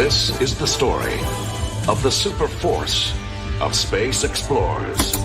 This is the story of the super force of space explorers.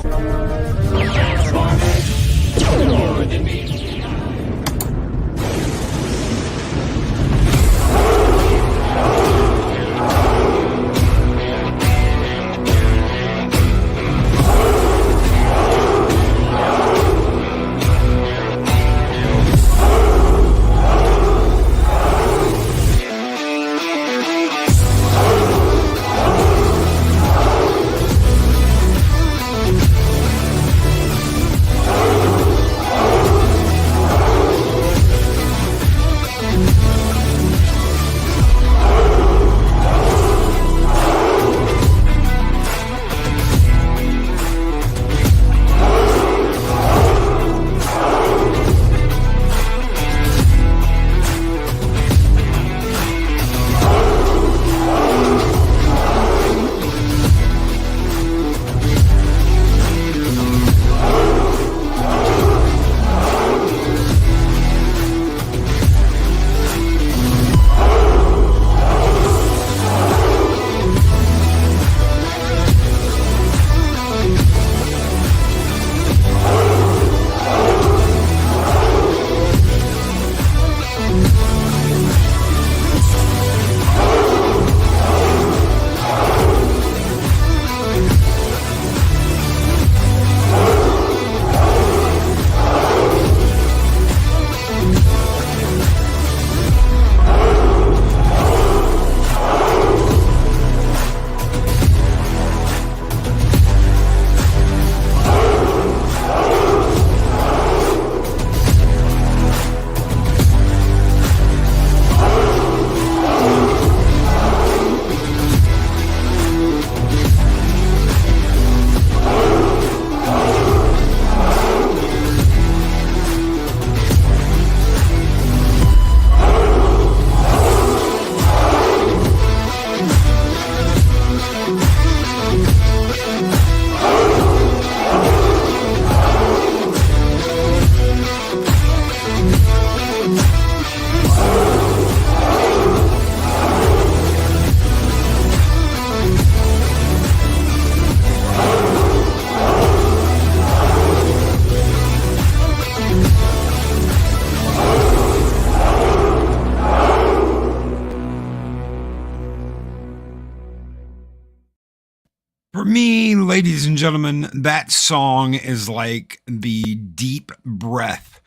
For me, ladies and gentlemen, that song is like the deep breath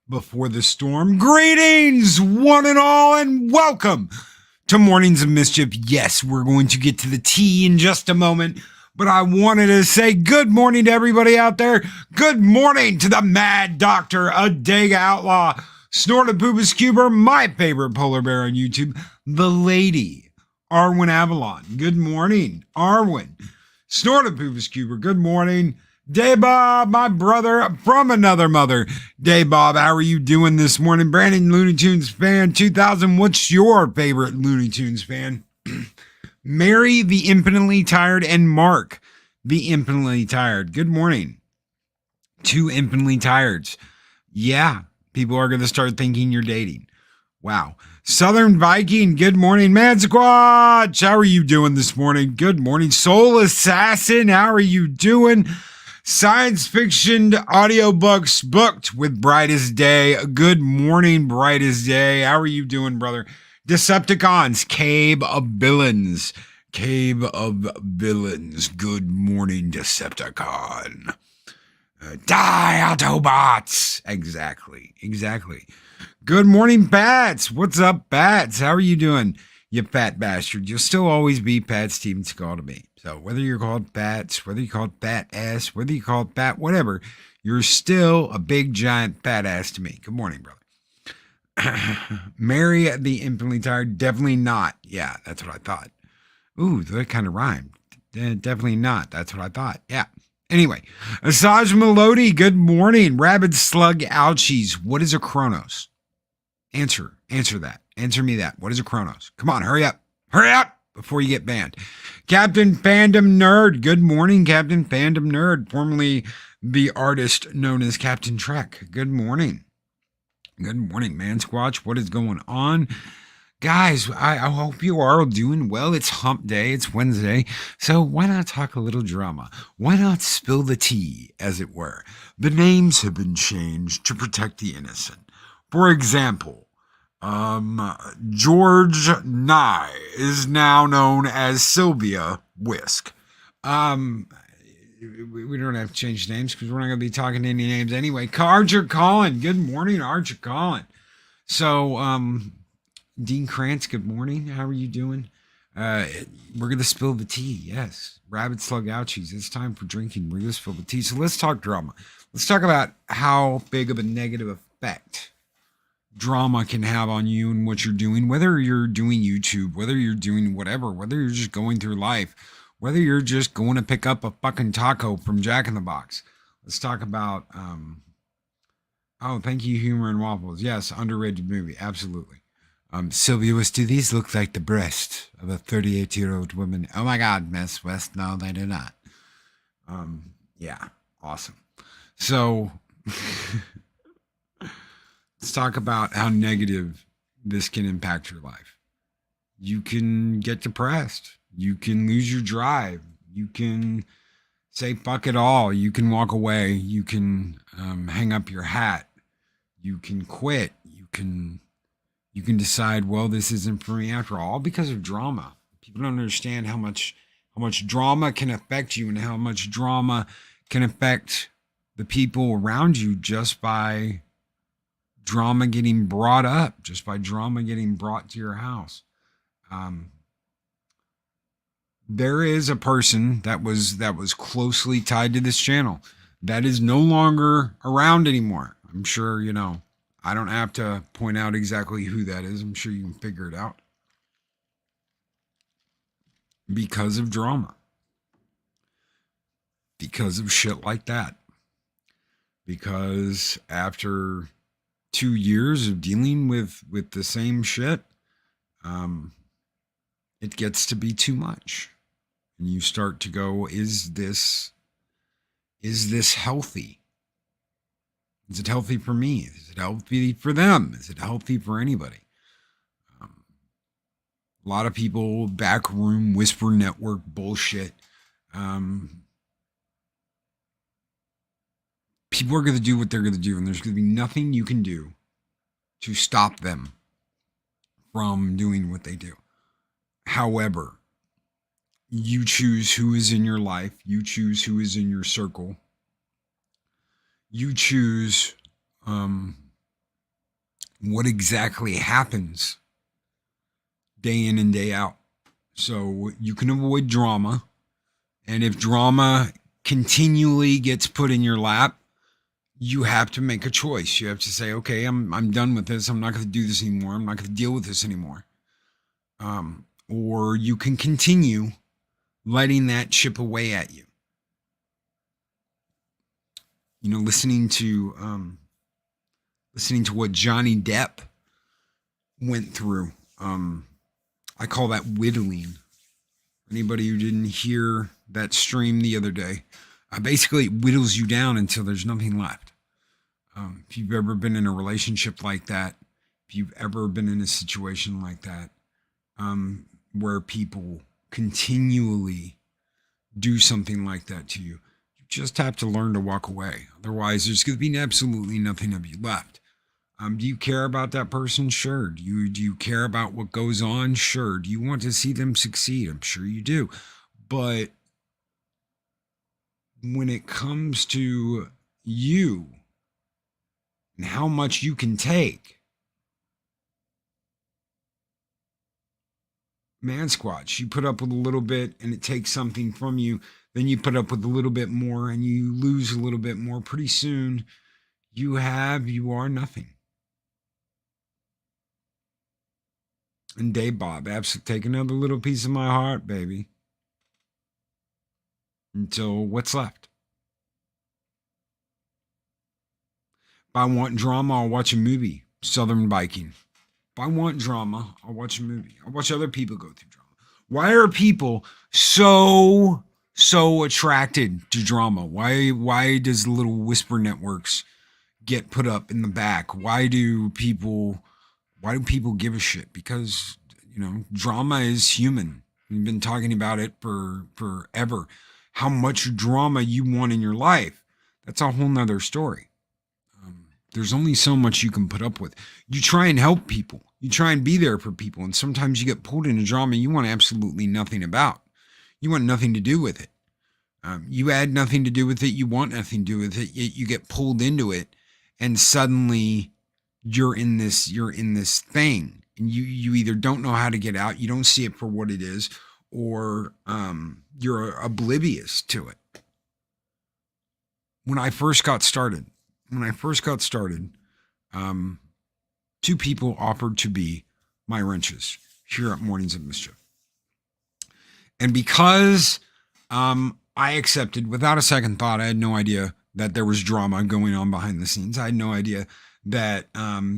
before the storm. Greetings, one and all, and welcome to Mornings of Mischief. Yes, we're going to get to the tea in just a moment, but I wanted to say good morning to everybody out there. Good morning to the Mad Doctor, Adega Outlaw, Snortopubis Cuber, my favorite polar bear on YouTube, the lady, Arwen Avalon. Good morning, Arwen. Snortopubis Cuber, good morning. Day-Bob, my brother from another mother. Day-Bob, how are you doing this morning? Brandon, Looney Tunes fan 2000, what's your favorite Looney Tunes fan? Mary, the infinitely tired, and Mark, the infinitely tired. Good morning. Two infinitely tireds. Yeah, people are going to start thinking you're dating. Wow. Southern Viking, good morning. Mad Squatch, how are you doing this morning? Good morning. Soul Assassin, how are you doing? Science fiction audiobooks booked with Brightest Day. Good morning, Brightest Day. How are you doing, brother? Decepticons, Cave of Villains. Cave of Villains. Good morning, Decepticon. Die, Autobots. Exactly. Good morning, Bats. What's up, Bats? How are you doing, you fat bastard? You'll still always be Pat Steven Seagal to me. So whether you're called Bats, whether you're called Fat Ass, whether you're called Fat whatever, you're still a big, giant fat ass to me. Good morning, brother. Mary the infinitely tired, definitely not. Yeah, that's what I thought. Ooh, that kind of rhymed. Definitely not. That's what I thought. Yeah. Anyway, Asaj Melody, good morning. Rabid Slug Ouchies, what is a Chronos? Answer that. Answer me that. What is a Chronos? Come on, hurry up before you get banned. Captain Fandom Nerd, good morning, Captain Fandom Nerd, formerly the artist known as Captain Trek. Good morning. Good morning, Man Squatch. What is going on? Guys, I hope you are all doing well. It's hump day, it's Wednesday. So why not talk a little drama? Why not spill the tea, as it were? The names have been changed to protect the innocent. For example, George Nye is now known as Sylvia Whisk. Um, we don't have to change names because we're not going to be talking any names anyway. Archer Collin. Good morning, Archer Collin. So, Dean Krantz, good morning. How are you doing? We're going to spill the tea. Yes. Rabbit slug ouchies. It's time for drinking. We're going to spill the tea. So let's talk drama. Let's talk about how big of a negative effect drama can have on you and what you're doing, whether you're doing YouTube, whether you're doing whatever, whether you're just going through life, whether you're just going to pick up a fucking taco from Jack in the Box. Let's talk about, oh, thank you, Humor and Waffles. Yes, underrated movie. Absolutely. Sylvia West, do these look like the breast of a 38-year-old woman? Oh my God, Miss West. No, they do not. Yeah, awesome. So let's talk about how negative this can impact your life. You can get depressed. You can lose your drive. You can say fuck it all. You can walk away. You can hang up your hat. You can quit. You can decide, well, this isn't for me after all, because of drama. People don't understand how much drama can affect you and how much drama can affect the people around you just by drama getting brought up, just by drama getting brought to your house. There is a person that was closely tied to this channel that is no longer around anymore. I'm sure, you know, I don't have to point out exactly who that is. I'm sure you can figure it out. Because of drama. Because of shit like that. Because after 2 years of dealing with the same shit, it gets to be too much. And you start to go, is this healthy? Is it healthy for me? Is it healthy for them? Is it healthy for anybody? A lot of people, backroom, whisper network bullshit. People are going to do what they're going to do, and there's going to be nothing you can do to stop them from doing what they do. However, you choose who is in your life. You choose who is in your circle. You choose what exactly happens day in and day out. So you can avoid drama. And if drama continually gets put in your lap, you have to make a choice. You have to say, okay, I'm done with this. I'm not going to do this anymore. I'm not going to deal with this anymore. Or you can continue letting that chip away at you. You know, listening to what Johnny Depp went through. I call that whittling. Anybody who didn't hear that stream the other day, basically it whittles you down until there's nothing left. If you've ever been in a relationship like that, if you've ever been in a situation like that, where people continually do something like that to you, just have to learn to walk away. Otherwise, there's going to be absolutely nothing of you left. Do you care about that person? Sure. Do you care about what goes on? Sure. Do you want to see them succeed? I'm sure you do. But when it comes to you and how much you can take, man squatch, you put up with a little bit and it takes something from you. Then you put up with a little bit more and you lose a little bit more. Pretty soon you are nothing. And Dave Bob, absolutely, take another little piece of my heart, baby. Until what's left. If I want drama, I'll watch a movie. Southern Biking. If I want drama, I'll watch a movie. I'll watch other people go through drama. Why are people so attracted to drama? Why does little whisper networks get put up in the back? Why do people Why do people give a shit? Because, drama is human. We've been talking about it for forever. How much drama you want in your life, that's a whole nother story. There's only so much you can put up with. You try and help people. You try and be there for people. And sometimes you get pulled into drama you want absolutely nothing about. You want nothing to do with it. You had nothing to do with it. You want nothing to do with it. Yet you get pulled into it, and suddenly you're in this thing, and you either don't know how to get out, you don't see it for what it is, or you're oblivious to it. When I first got started, two people offered to be my wrenches here at Mornings of Mischief. And because I accepted without a second thought, I had no idea that there was drama going on behind the scenes. I had no idea that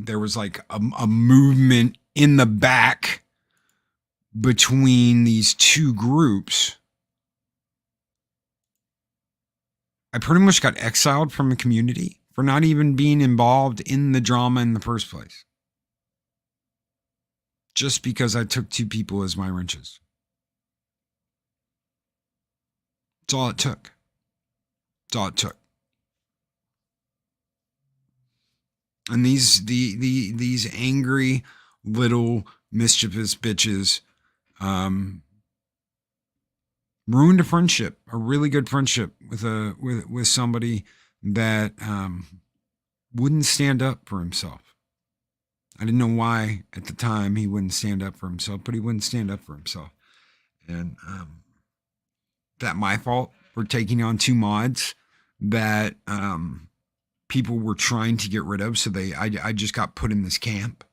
there was like a movement in the back between these two groups. I pretty much got exiled from the community for not even being involved in the drama in the first place. Just because I took two people as my wrenches. That's all it took. That's all it took. And these angry little mischievous bitches ruined a friendship, a really good friendship with somebody that wouldn't stand up for himself. I didn't know why at the time he wouldn't stand up for himself, but he wouldn't stand up for himself. And that my fault for taking on two mods that people were trying to get rid of. So I just got put in this camp.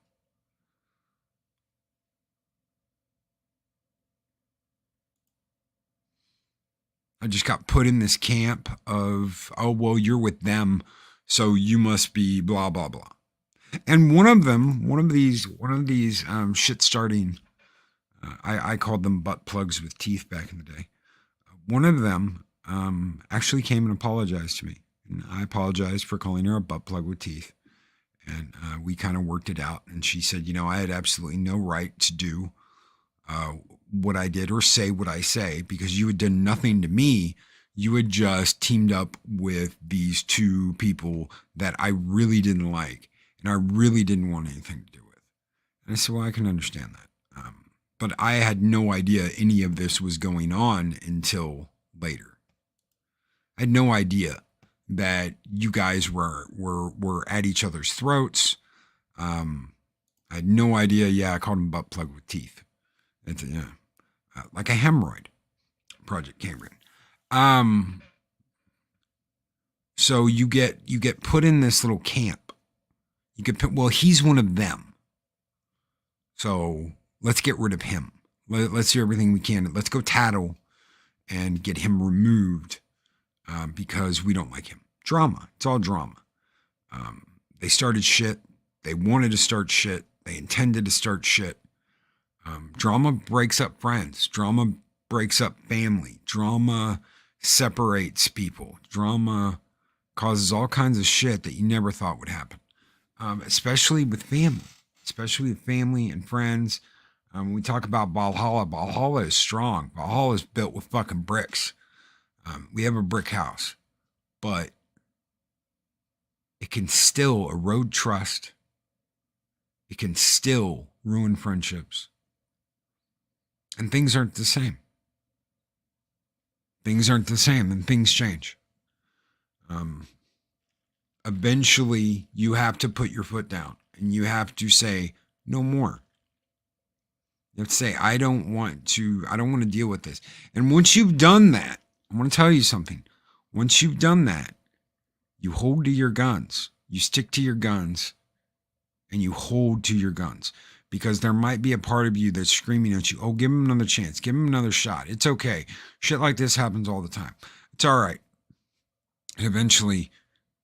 I just got put in this camp of, oh, well, you're with them, so you must be blah, blah, blah. And one of these shit starting, I called them butt plugs with teeth back in the day. One of them actually came and apologized to me. And I apologized for calling her a butt plug with teeth. And we kind of worked it out. And she said, I had absolutely no right to do what I did or say what I say because you had done nothing to me. You had just teamed up with these two people that I really didn't like and I really didn't want anything to do with. And I said, well, I can understand that. But I had no idea any of this was going on until later. I had no idea that you guys were at each other's throats. I had no idea. Yeah, I called him butt plug with teeth. It's like a hemorrhoid. Project Cameron. So you get put in this little camp. You get put, well, he's one of them. So let's get rid of him. Let's do everything we can. Let's go tattle and get him removed because we don't like him. Drama. It's all drama. They started shit. They wanted to start shit. They intended to start shit. Drama breaks up friends. Drama breaks up family. Drama separates people. Drama causes all kinds of shit that you never thought would happen, especially with family. Especially with family and friends. When we talk about Valhalla, Valhalla is strong. Valhalla is built with fucking bricks. We have a brick house, but it can still erode trust. It can still ruin friendships. And things aren't the same. Things aren't the same and things change. Eventually, you have to put your foot down and you have to say, no more. You have to say, I don't want to deal with this. And once you've done that, I want to tell you something. Once you've done that, you hold to your guns. You stick to your guns and you hold to your guns. Because there might be a part of you that's screaming at you, oh, give him another chance. Give him another shot. It's okay. Shit like this happens all the time. It's all right. And eventually,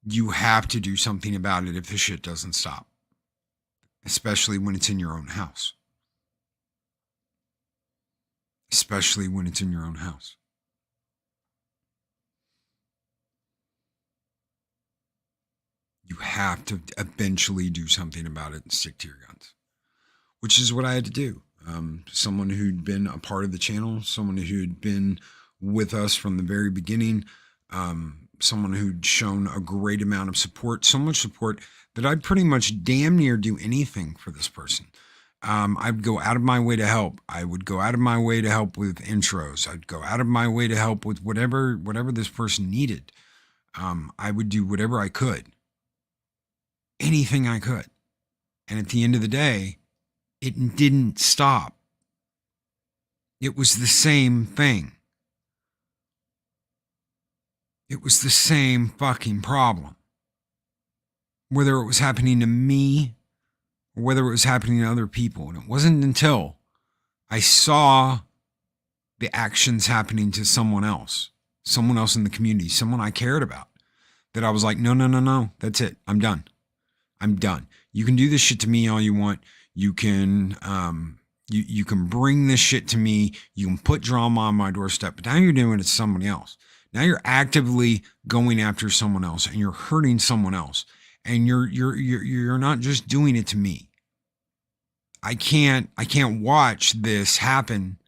you have to do something about it if the shit doesn't stop. Especially when it's in your own house. Especially when it's in your own house. You have to eventually do something about it and stick to your guns. which is what I had to do. Someone who'd been a part of the channel, someone who'd been with us from the very beginning, someone who'd shown a great amount of support, so much support that I'd pretty much damn near do anything for this person. I'd go out of my way to help. I would go out of my way to help with intros. I'd go out of my way to help with whatever this person needed. I would do whatever I could, anything I could. And at the end of the day, it didn't stop. It was the same thing. It was the same fucking problem. Whether it was happening to me or whether it was happening to other people. And it wasn't until I saw the actions happening to someone else in the community, someone I cared about, that I was like, no, that's it. I'm done. You can do this shit to me all you want. You can you can bring this shit to me. You can put drama on my doorstep, but now you're doing it to somebody else. Now you're actively going after someone else and you're hurting someone else. And you're not just doing it to me. I can't watch this happen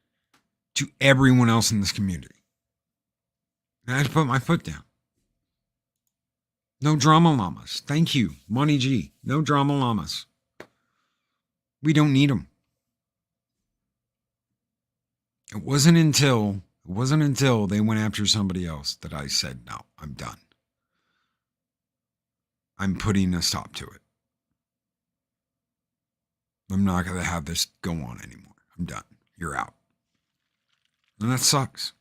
to everyone else in this community. And I had to put my foot down. No drama llamas. Thank you, Money G. No drama llamas. We don't need them. It wasn't until they went after somebody else that I said, no, I'm done. I'm putting a stop to it. I'm not going to have this go on anymore. I'm done. You're out. And that sucks.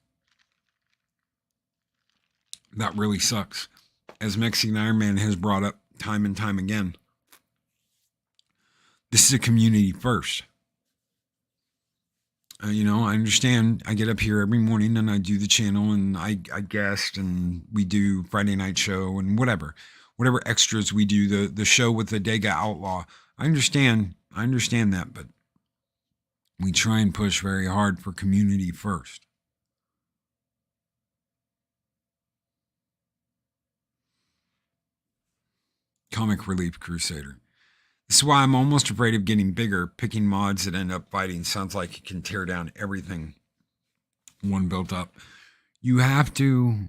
That really sucks. As Mexican Iron Man has brought up time and time again, this is a community first. I understand. I get up here every morning and I do the channel and I guest and we do Friday night show and whatever extras we do, the show with the Dega Outlaw. I understand that, but we try and push very hard for community first. Comic Relief Crusader. This is why I'm almost afraid of getting bigger. Picking mods that end up fighting sounds like it can tear down everything one built up. You have to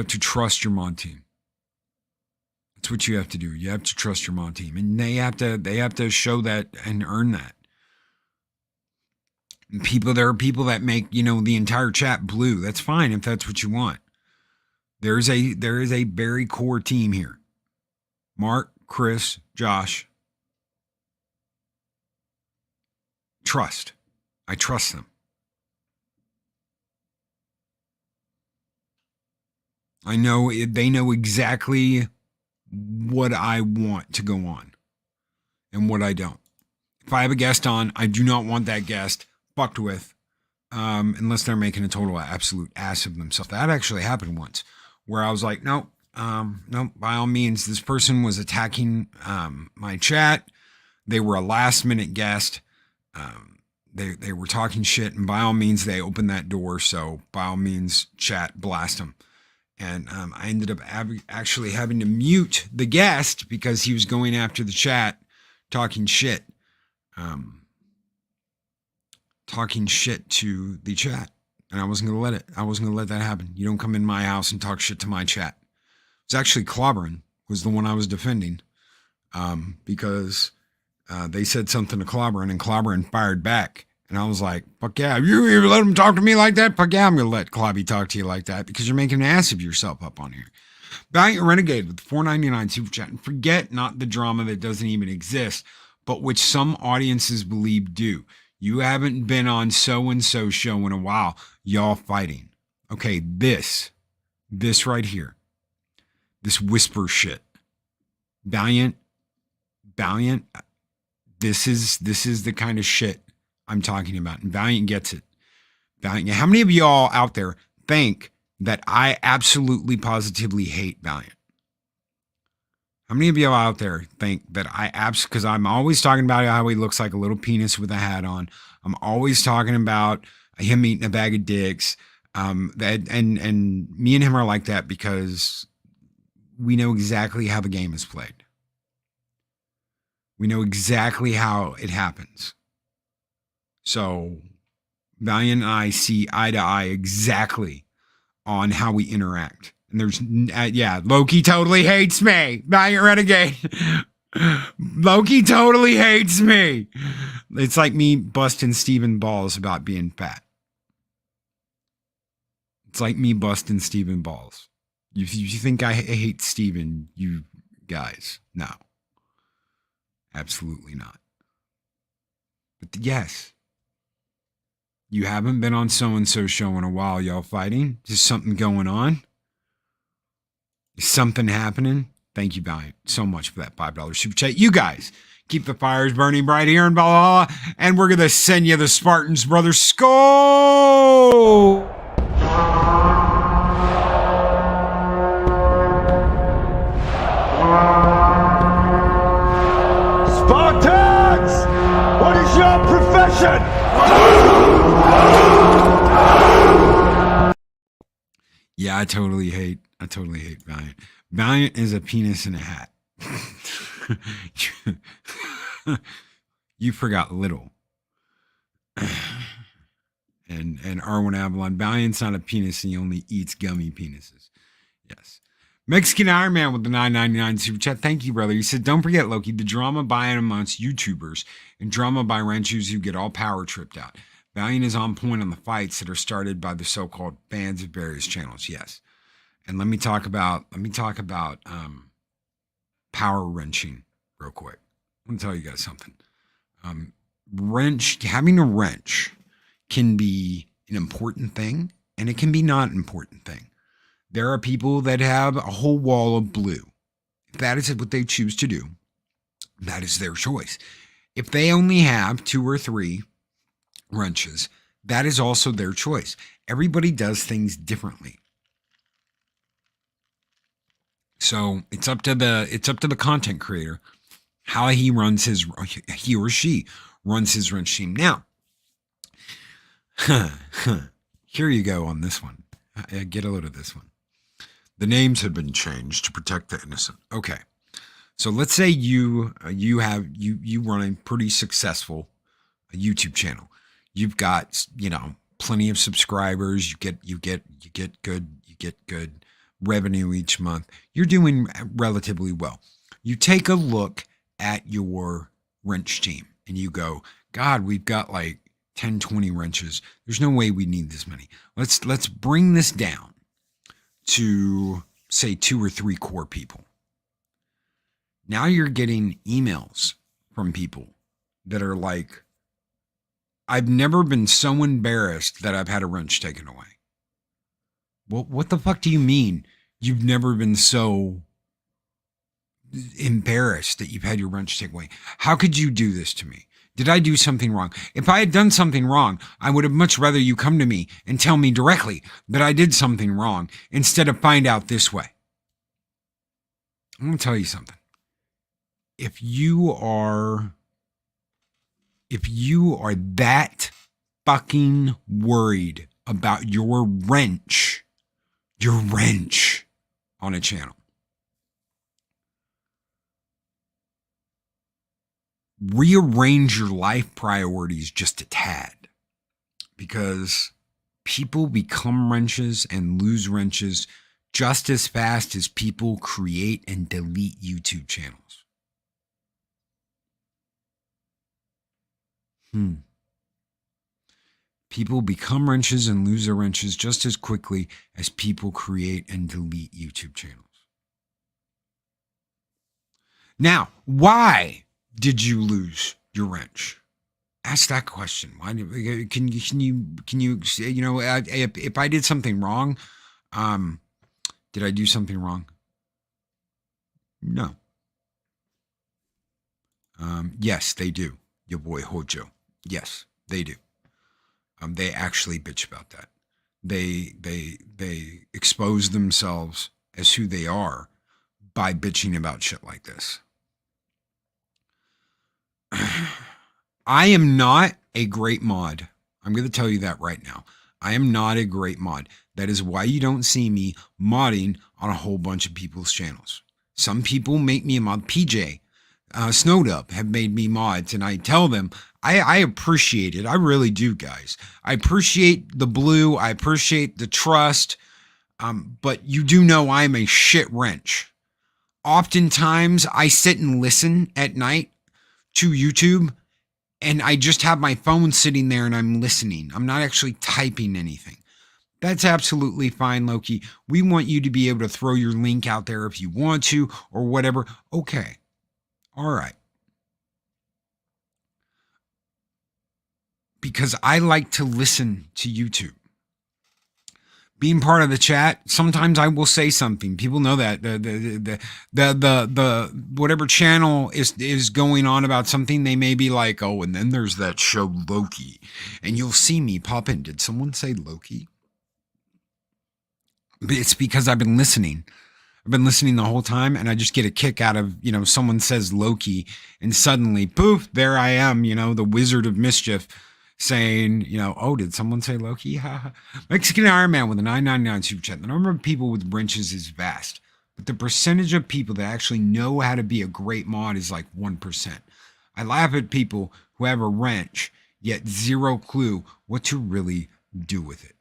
trust your mod team. That's what you have to do. You have to trust your mod team. And they have to show that and earn that. And there are people that make, the entire chat blue. That's fine if that's what you want. There is a very core team here. Mark, Chris, Josh. Trust. I trust them. I know they know exactly what I want to go on and what I don't. If I have a guest on, I do not want that guest fucked with unless they're making a total absolute ass of themselves. That actually happened once where I was like, no, by all means, this person was attacking my chat. They were a last minute guest. They were talking shit, and by all means, they opened that door. So by all means, chat, blast them. And I ended up actually having to mute the guest because he was going after the chat, talking shit to the chat. And I wasn't going to let it. I wasn't going to let that happen. You don't come in my house and talk shit to my chat. It was actually Clobberin was the one I was defending because they said something to Clobberin and Clobberin fired back. And I was like, fuck yeah, you let him talk to me like that? Fuck yeah, I'm going to let Clobby talk to you like that because you're making an ass of yourself up on here. Valiant Renegade with $4.99 super chat. And forget not the drama that doesn't even exist, but which some audiences believe do. You haven't been on so-and-so show in a while. Y'all fighting. Okay, this right here. This whisper shit. Valiant. This is the kind of shit I'm talking about. And Valiant gets it. Valiant. How many of y'all out there think that I absolutely positively hate Valiant? How many of y'all out there think that because I'm always talking about how he looks like a little penis with a hat on. I'm always talking about him eating a bag of dicks. And me and him are like that because we know exactly how the game is played. We know exactly how it happens. So Valiant and I see eye to eye exactly on how we interact. And there's, Loki totally hates me. Valiant Renegade. Loki totally hates me. It's like me busting Steven balls about being fat. It's like me busting Steven balls. If you think I hate Steven, you guys, no. Absolutely not. But yes, you haven't been on so-and-so show in a while, y'all fighting? Is something going on? Is something happening? Thank you, Valiant, so much for that $5 super chat. You guys, keep the fires burning bright here in Valhalla, and we're going to send you the Spartans, brother. Skull! Spartans! What is your profession? Yeah, I totally hate Valiant. Valiant is a penis in a hat. You forgot little. And Arwen Avalon, Valiant's not a penis, he only eats gummy penises. Yes. Mexican Iron Man with the $9.99 super chat. Thank you, brother. He said, don't forget, Loki, the drama by and amongst YouTubers and drama by wrenches who get all power tripped out. Valiant is on point on the fights that are started by the so-called fans of various channels. Yes. And let me talk about power wrenching real quick. I'm gonna tell you guys something. Having a wrench can be an important thing, and it can be not an important thing. There are people that have a whole wall of blue. If that is what they choose to do, that is their choice. If they only have 2 or 3 wrenches, that is also their choice. Everybody does things differently. So it's up to the content creator how he or she runs his wrench team. Now, here you go on this one. Get a load of this one. The names have been changed to protect the innocent. Okay. So let's say you run a pretty successful YouTube channel. You've got, plenty of subscribers. You get good revenue each month. You're doing relatively well. You take a look at your wrench team and you go, God, we've got like 10, 20 wrenches. There's no way we need this many. Let's bring this down to say 2 or 3 core people. Now you're getting emails from people that are like, I've never been so embarrassed that I've had a wrench taken away. Well, what the fuck do you mean you've never been so embarrassed that you've had your wrench taken away? How could you do this to me? Did I do something wrong? If I had done something wrong, I would have much rather you come to me and tell me directly that I did something wrong instead of find out this way. I'm going to tell you something. If you are that fucking worried about your wrench on a channel, rearrange your life priorities just a tad, because people become wrenches and lose wrenches just as fast as people create and delete YouTube channels. People become wrenches and lose their wrenches just as quickly as people create and delete YouTube channels. Now, why did you lose your wrench? Ask that question. Why can you if I did something wrong, did I do something wrong? No. Yes, they do. Your boy Hojo. Yes, they do. They actually bitch about that. They expose themselves as who they are by bitching about shit like this. I am not a great mod. I'm going to tell you that right now. I am not a great mod. That is why you don't see me modding on a whole bunch of people's channels. Some people make me a mod. PJ Snowed Up have made me mods, and I tell them I appreciate it. I really do, guys. I appreciate the blue. I appreciate the trust. But you do know I'm a shit wrench. Oftentimes, I sit and listen at night to YouTube, and I just have my phone sitting there and I'm listening. I'm not actually typing anything. That's absolutely fine, Loki. We want you to be able to throw your link out there if you want to or whatever. Okay. All right. Because I like to listen to YouTube. Being part of the chat, sometimes I will say something. People know that the whatever channel is going on about something, they may be like, oh, and then there's that show Loki, and you'll see me pop in. Did someone say Loki? It's because I've been listening. I've been listening the whole time, and I just get a kick out of, someone says Loki, and suddenly, poof, there I am, the Wizard of Mischief, saying, oh, did someone say Loki? Mexican Iron Man with a $9.99 super chat. The number of people with wrenches is vast, but the percentage of people that actually know how to be a great mod is like 1%. I laugh at people who have a wrench, yet zero clue what to really do with it.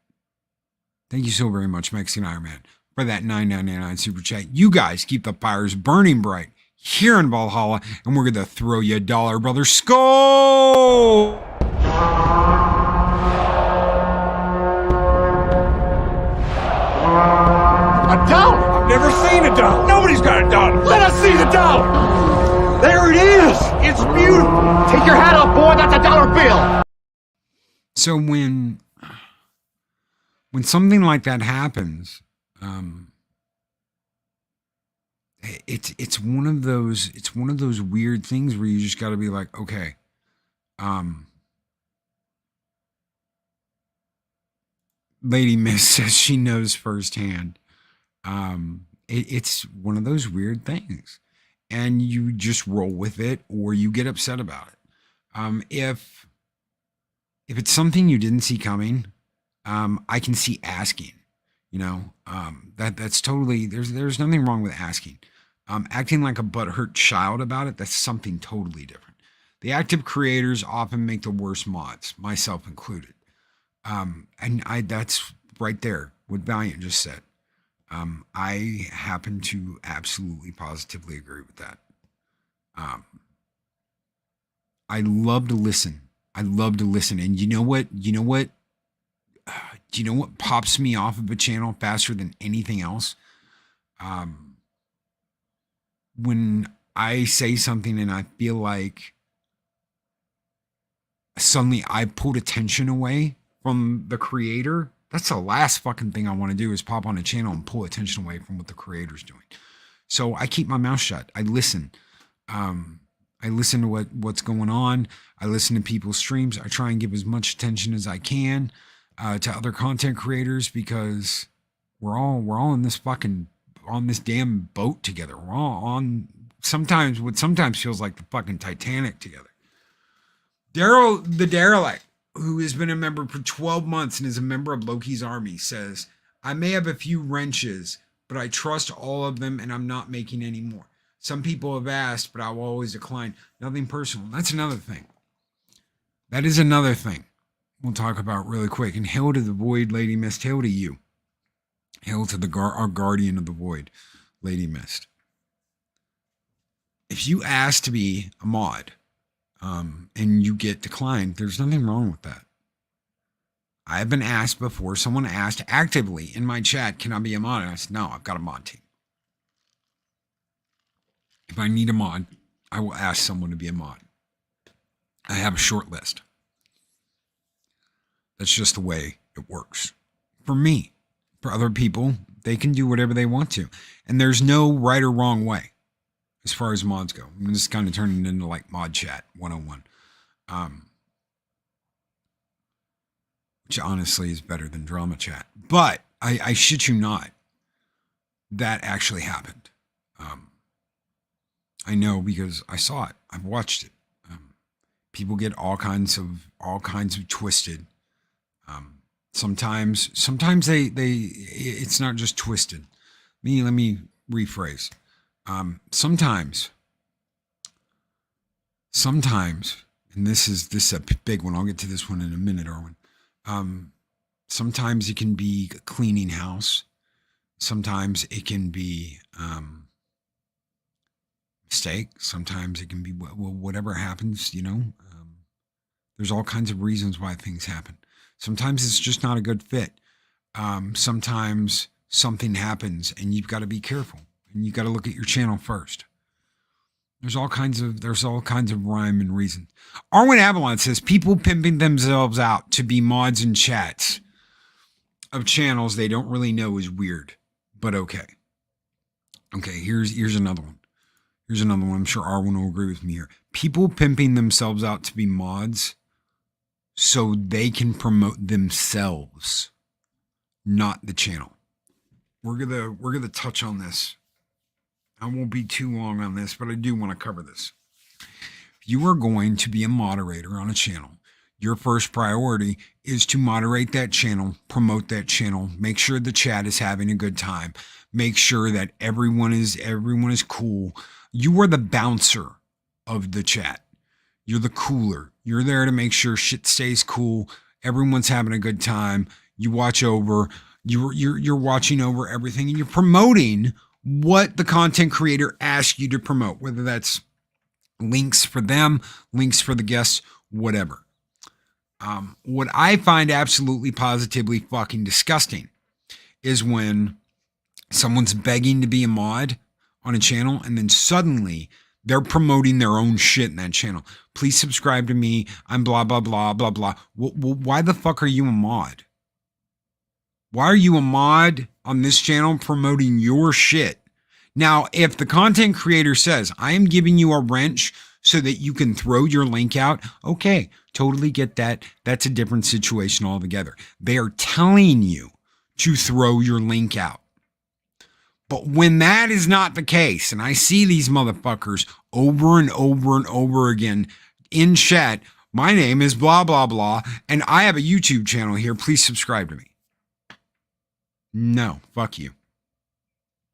Thank you so very much, Mexican Iron Man, for that $9.99 super chat. You guys keep the fires burning bright here in Valhalla, and we're going to throw you $1, brother. Skull! A dollar? I've never seen a dollar. Nobody's got a dollar. Let us see the dollar. There it is. It's beautiful. Take your hat off, boy. That's a dollar bill. So when something like that happens, it's one of those weird things where you just got to be like, okay, Lady Miss says she knows firsthand. It's one of those weird things, and you just roll with it, or you get upset about it. If it's something you didn't see coming, I can see asking. That's totally, there's nothing wrong with asking. Acting like a butthurt child about it, that's something totally different. The active creators often make the worst mods, myself included. And that's right there what Valiant just said. I happen to absolutely positively agree with that. I love to listen. And you know what pops me off of a channel faster than anything else? When I say something and I feel like suddenly I pulled attention away from the creator, that's the last fucking thing I want to do, is pop on a channel and pull attention away from what the creator's doing. So I keep my mouth shut. I listen. I listen to what's going on. I listen to people's streams. I try and give as much attention as I can to other content creators, because we're all in this on this damn boat together. We're all on what sometimes feels like the fucking Titanic together. Daryl the Derelict, who has been a member for 12 months and is a member of Loki's army, says, I may have a few wrenches, but I trust all of them and I'm not making any more. Some people have asked, but I will always decline. Nothing personal. That's another thing. That is another thing we'll talk about really quick. And hail to the Void, Lady Mist. Hail to you. Hail to our guardian of the Void, Lady Mist. If you ask to be a mod, and you get declined, there's nothing wrong with that. I have been asked before. Someone asked actively in my chat, can I be a mod? And I said, no, I've got a mod team. If I need a mod, I will ask someone to be a mod. I have a short list. That's just the way it works. For me, for other people, they can do whatever they want to. And there's no right or wrong way as far as mods go. I'm just kind of turning it into like mod chat 101. Which honestly is better than drama chat. But I shit you not, that actually happened. I know because I saw it. I've watched it. People get all kinds of twisted. Sometimes they it's not just twisted. Let me rephrase. Sometimes sometimes, and this is a big one. I'll get to this one in a minute, Arwen. Sometimes it can be cleaning house. Sometimes it can be mistake. Sometimes it can be whatever happens, there's all kinds of reasons why things happen. Sometimes it's just not a good fit. Sometimes something happens and you've got to be careful and you've got to look at your channel first. There's all kinds of rhyme and reason. Arwen Avalon says people pimping themselves out to be mods and chats of channels they don't really know is weird, but okay. Okay, here's another one. Here's another one. I'm sure Arwen will agree with me here. People pimping themselves out to be mods so they can promote themselves, not the channel. We're gonna touch on this. I won't be too long on this, but I do want to cover this. If you are going to be a moderator on a channel, your first priority is to moderate that channel, promote that channel, make sure the chat is having a good time, make sure that everyone is cool. You are the bouncer of the chat. You're the cooler. You're there to make sure shit stays cool. Everyone's having a good time. You watch over. You're watching over everything, and you're promoting what the content creator asks you to promote, whether that's links for them, links for the guests, whatever. What I find absolutely positively fucking disgusting is when someone's begging to be a mod on a channel and then suddenly they're promoting their own shit in that channel. Please subscribe to me. I'm blah, blah, blah, blah, blah. Why the fuck are you a mod? Why are you a mod on this channel promoting your shit? Now, if the content creator says, I am giving you a wrench so that you can throw your link out, okay, totally get that. That's a different situation altogether. They are telling you to throw your link out. But when that is not the case, and I see these motherfuckers over and over and over again in chat, my name is blah, blah, blah, and I have a YouTube channel here. Please subscribe to me. No, fuck you.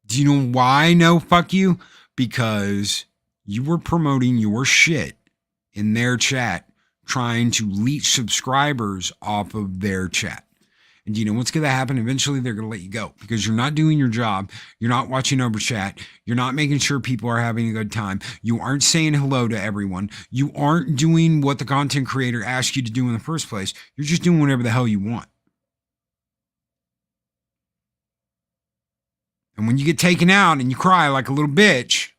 Do you know why no, fuck you? Because you were promoting your shit in their chat, trying to leech subscribers off of their chat. And you know what's going to happen? Eventually, they're going to let you go because you're not doing your job. You're not watching over chat. You're not making sure people are having a good time. You aren't saying hello to everyone. You aren't doing what the content creator asked you to do in the first place. You're just doing whatever the hell you want. And when you get taken out and you cry like a little bitch,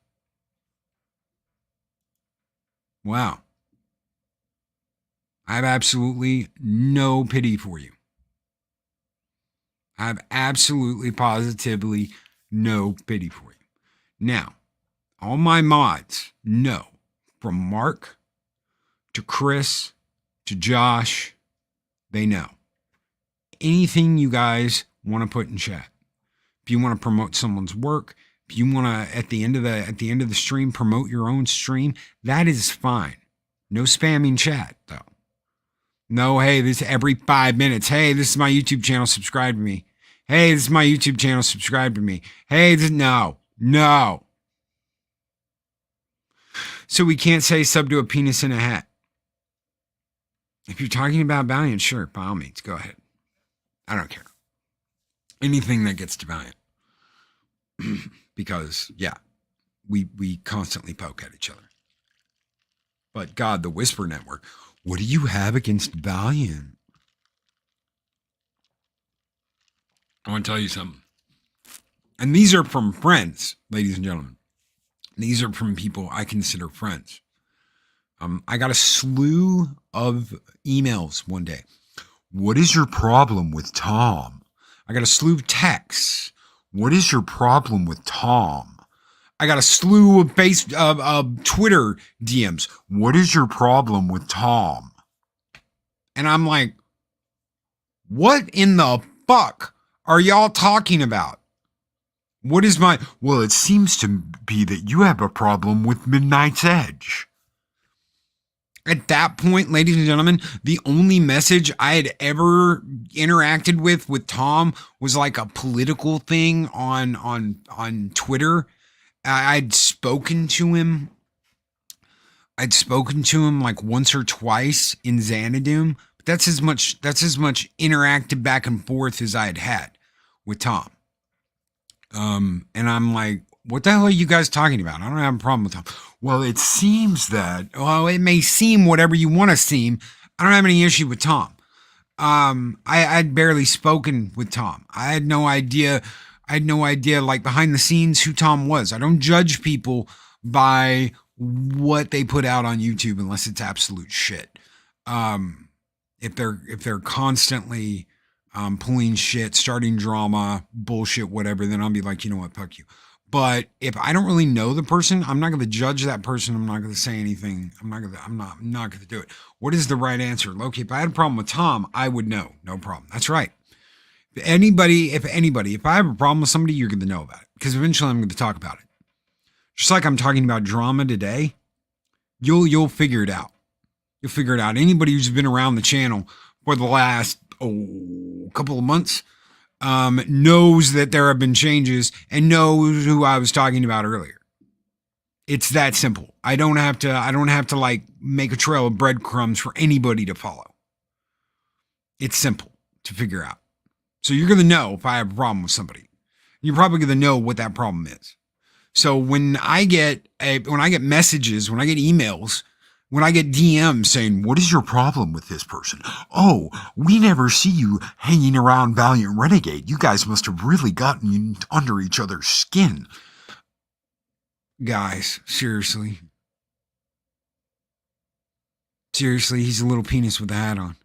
wow. I have absolutely no pity for you. I have absolutely, positively no pity for you. Now, all my mods know, from Mark to Chris to Josh, they know. Anything you guys want to put in chat. If you want to promote someone's work, if you want to at the end of the stream promote your own stream, that is fine. No spamming chat though. No, hey, this every 5 minutes. Hey, this is my YouTube channel. Subscribe to me. Hey, this is my YouTube channel. Subscribe to me. Hey, no. So we can't say sub to a penis in a hat. If you're talking about Valiant, sure, by all means, go ahead. I don't care. Anything that gets to Valiant. Because, yeah, we constantly poke at each other. But God, the Whisper Network, what do you have against Valiant? I want to tell you something. And these are from friends, ladies and gentlemen. These are from people I consider friends. I got a slew of emails one day. What is your problem with Tom? I got a slew of texts. What is your problem with Tom? I got a slew of Twitter DMs. What is your problem with Tom? And I'm like, what in the fuck are y'all talking about? What is my... Well, it seems to be that you have a problem with Midnight's Edge. At that point, ladies and gentlemen, the only message I had ever interacted with Tom was like a political thing on Twitter. I'd spoken to him I'd spoken to him like once or twice in Xanadu, but that's as much interactive back and forth as I had with Tom. And I'm like, what the hell are you guys talking about? I don't have a problem with Tom. Well, it seems that, well, it may seem whatever you want to seem. I don't have any issue with Tom. I'd barely spoken with Tom. I had no idea, like behind the scenes who Tom was. I don't judge people by what they put out on YouTube unless it's absolute shit. If they're constantly pulling shit, starting drama, bullshit, whatever, then I'll be like, you know what, fuck you. But if I don't really know the person, I'm not going to judge that person. I'm not going to say anything. I'm not going to do it. What is the right answer? Loki, if I had a problem with Tom, I would know. No problem. That's right. If I have a problem with somebody, you're going to know about it because eventually I'm going to talk about it. Just like I'm talking about drama today, you'll figure it out. You'll figure it out. Anybody who's been around the channel for the last couple of months knows that there have been changes and knows who I was talking about earlier. It's that simple. I don't have to like make a trail of breadcrumbs for anybody to follow. It's simple to figure out. So you're going to know if I have a problem with somebody. You're probably going to know what that problem is. So when I get messages, when I get emails, when I get DMs saying, what is your problem with this person? Oh, we never see you hanging around Valiant Renegade. You guys must have really gotten under each other's skin. Guys, seriously. Seriously, he's a little penis with a hat on.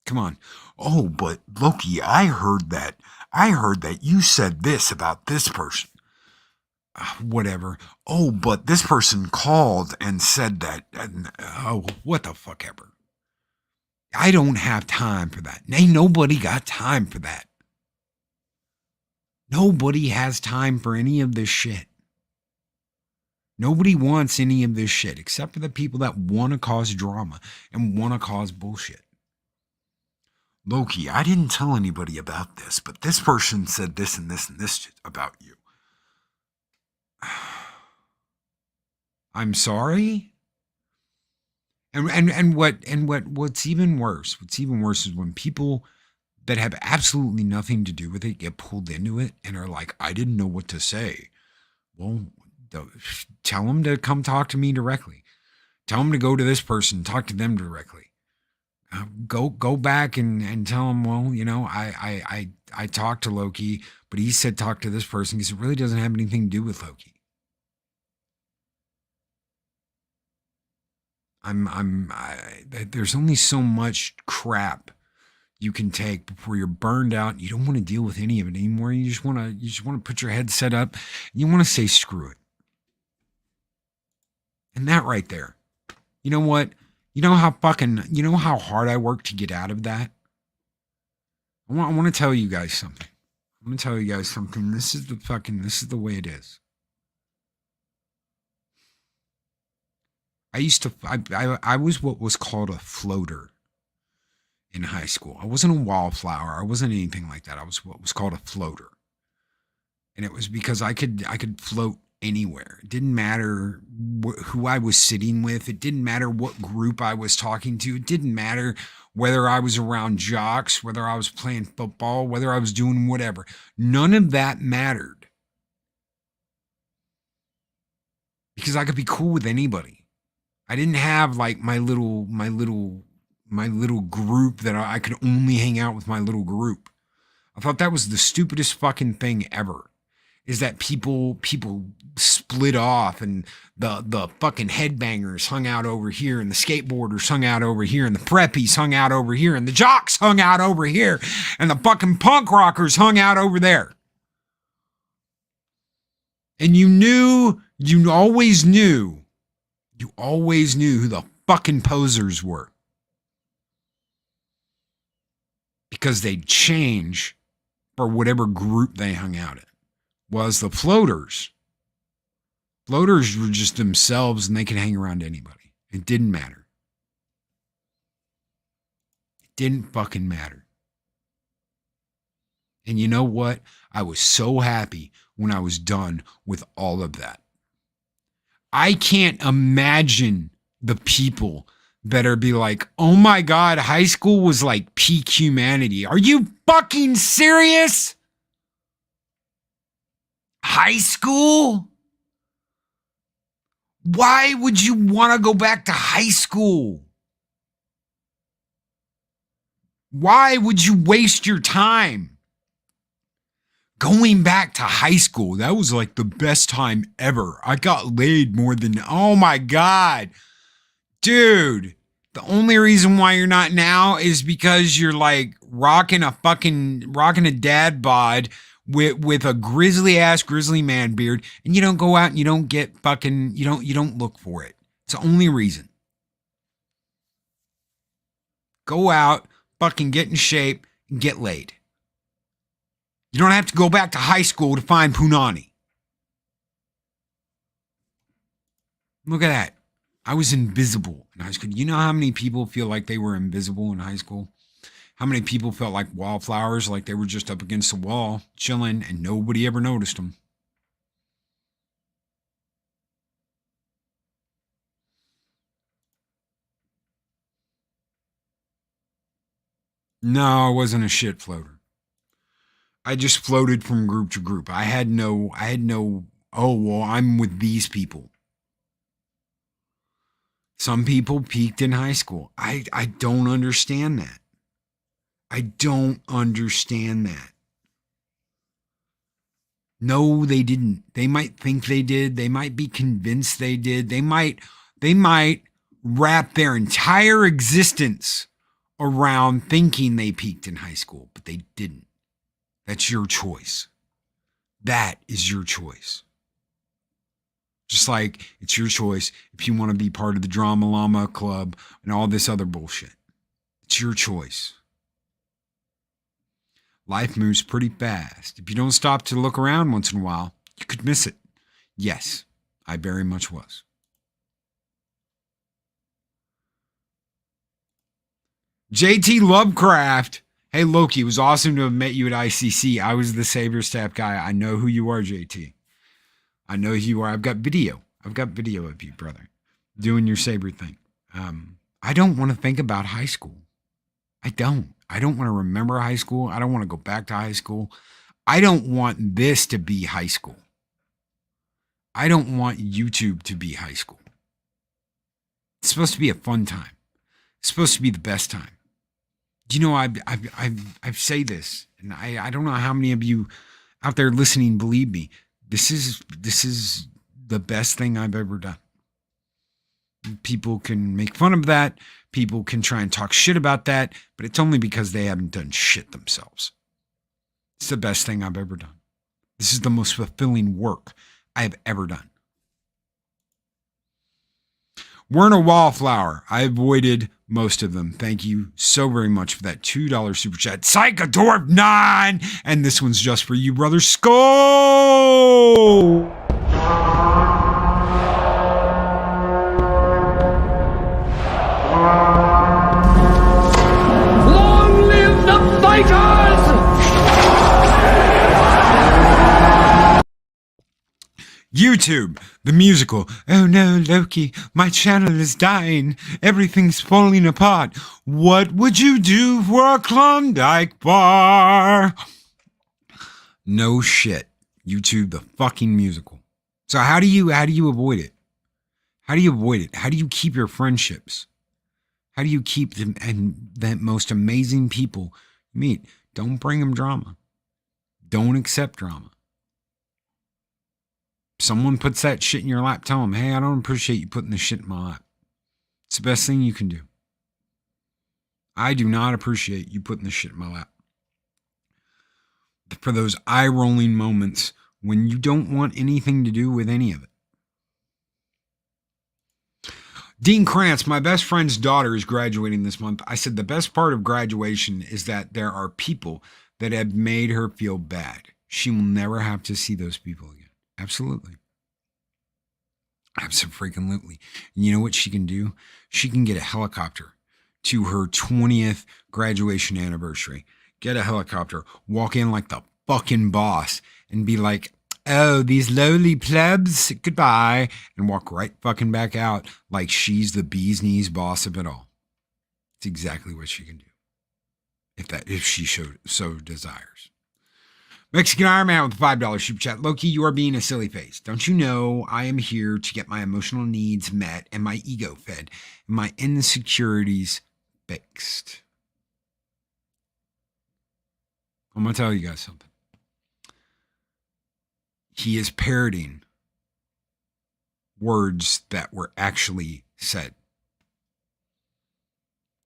Come on. Oh, but Loki, I heard that you said this about this person. Whatever. Oh, but this person called and said that. Oh, what the fuck ever. I don't have time for that. Ain't nobody got time for that. Nobody has time for any of this shit. Nobody wants any of this shit except for the people that want to cause drama and want to cause bullshit. Loki, I didn't tell anybody about this, but this person said this and this and this about you. I'm sorry. And what's even worse is when people that have absolutely nothing to do with it get pulled into it and are like, I didn't know what to say. Well, tell them to come talk to me directly. Tell them to go to this person, talk to them directly. Go back and tell them, well, you know, I talked to Loki, but he said talk to this person because it really doesn't have anything to do with Loki. There's only so much crap you can take before you're burned out. You don't want to deal with any of it anymore. You just want to put your head set up. And you want to say screw it. And that right there, you know what? You know how hard I worked to get out of that? I want to tell you guys something. This is the way it is. I was what was called a floater in high school. I wasn't a wallflower. I wasn't anything like that. I was what was called a floater. And it was because I could float anywhere. It didn't matter who I was sitting with. It didn't matter what group I was talking to. It didn't matter whether I was around jocks, whether I was playing football, whether I was doing whatever. None of that mattered. Because I could be cool with anybody. I didn't have like my little group that I could only hang out with my little group. I thought that was the stupidest fucking thing ever. Is that people split off and the fucking headbangers hung out over here and the skateboarders hung out over here and the preppies hung out over here and the jocks hung out over here and the fucking punk rockers hung out over there. And you always knew who the fucking posers were. Because they'd change for whatever group they hung out in. Was the floaters. Floaters were just themselves and they could hang around anybody. It didn't matter. It didn't fucking matter. And you know what? I was so happy when I was done with all of that. I can't imagine the people that are be like, oh my God, high school was like peak humanity. Are you fucking serious? High school? Why would you want to go back to high school? Why would you waste your time going back to high school? That was like the best time ever. I got laid more than, oh my God. Dude, the only reason why you're not now is because you're like rocking a dad bod with a grizzly man beard, and you don't go out and you don't get fucking, you don't look for it. It's the only reason. Go out, fucking get in shape, and get laid. You don't have to go back to high school to find punani. Look at that. I was invisible in high school. You know how many people feel like they were invisible in high school? How many people felt like wallflowers, like they were just up against the wall, chilling, and nobody ever noticed them? No, I wasn't a shit floater. I just floated from group to group. I had no, oh, well, I'm with these people. Some people peaked in high school. I don't understand that. I don't understand that. No, they didn't. They might think they did. They might be convinced they did. They might wrap their entire existence around thinking they peaked in high school, but they didn't. That's your choice. That is your choice. Just like it's your choice if you want to be part of the Drama Llama Club and all this other bullshit. It's your choice. Life moves pretty fast. If you don't stop to look around once in a while, you could miss it. Yes, I very much was. JT Lovecraft. Hey, Loki, it was awesome to have met you at ICC. I was the Savior Staff guy. I know who you are, JT. I know who you are. I've got video of you, brother, doing your Saber thing. I don't want to think about high school. I don't want to remember high school. I don't want to go back to high school. I don't want this to be high school. I don't want YouTube to be high school. It's supposed to be a fun time. It's supposed to be the best time. You know, I've say this, and I don't know how many of you out there listening believe me. This is the best thing I've ever done. People can make fun of that. People can try and talk shit about that, but it's only because they haven't done shit themselves. It's the best thing I've ever done. This is the most fulfilling work I have ever done. Werner Wallflower. I avoided most of them. Thank you so very much for that $2 super chat. Psychodorf 9! And this one's just for you, brother. Skull! Long live the fighters! YouTube, the musical. Oh no, Loki, my channel is dying. Everything's falling apart. What would you do for a Klondike bar? No shit. YouTube, the fucking musical. So how do you avoid it? How do you avoid it? How do you keep your friendships? How do you keep them and the most amazing people you meet? Don't bring them drama. Don't accept drama. Someone puts that shit in your lap, tell them, hey, I don't appreciate you putting this shit in my lap. It's the best thing you can do. I do not appreciate you putting this shit in my lap. For those eye-rolling moments when you don't want anything to do with any of it. Dean Krantz, my best friend's daughter is graduating this month. I said the best part of graduation is that there are people that have made her feel bad. She will never have to see those people again. Absolutely. Absolutely. And you know what she can do? She can get a helicopter to her 20th graduation anniversary. Get a helicopter, walk in like the fucking boss and be like, oh, these lowly plebs, goodbye, and walk right fucking back out like she's the bee's knees boss of it all. It's exactly what she can do if she so desires. Mexican Iron Man with a $5 super chat. Loki, you are being a silly face. Don't you know I am here to get my emotional needs met and my ego fed and my insecurities fixed? I'm going to tell you guys something. He is parroting words that were actually said.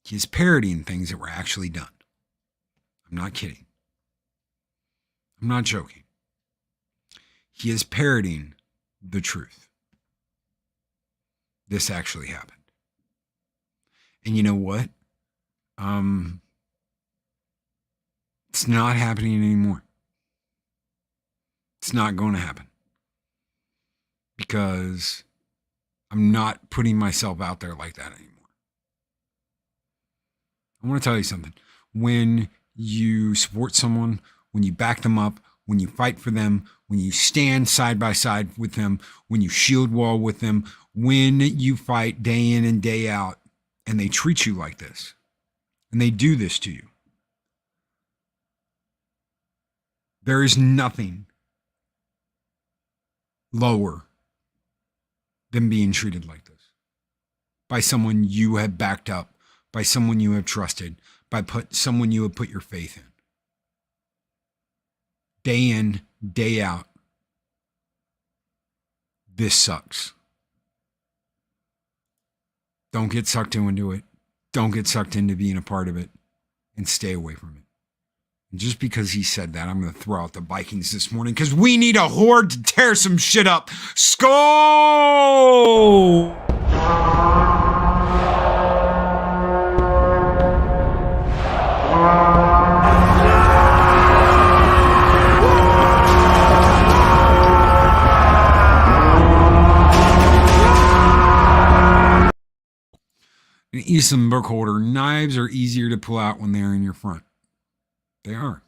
He is parroting things that were actually done. I'm not kidding. I'm not joking. He is parroting the truth. This actually happened. And you know what? It's not happening anymore. It's not going to happen. Because I'm not putting myself out there like that anymore. I want to tell you something. When you support someone, when you back them up, when you fight for them, when you stand side by side with them, when you shield wall with them, when you fight day in and day out, and they treat you like this, and they do this to you, there is nothing lower than being treated like this by someone you have backed up, by someone you have trusted, by someone you have put your faith in. Day in, day out. This sucks. Don't get sucked into it. Don't get sucked into being a part of it, and stay away from it. And just because he said that, I'm going to throw out the Vikings this morning because we need a horde to tear some shit up. Skull! An Eastern book holder, knives are easier to pull out when they're in your front. They are.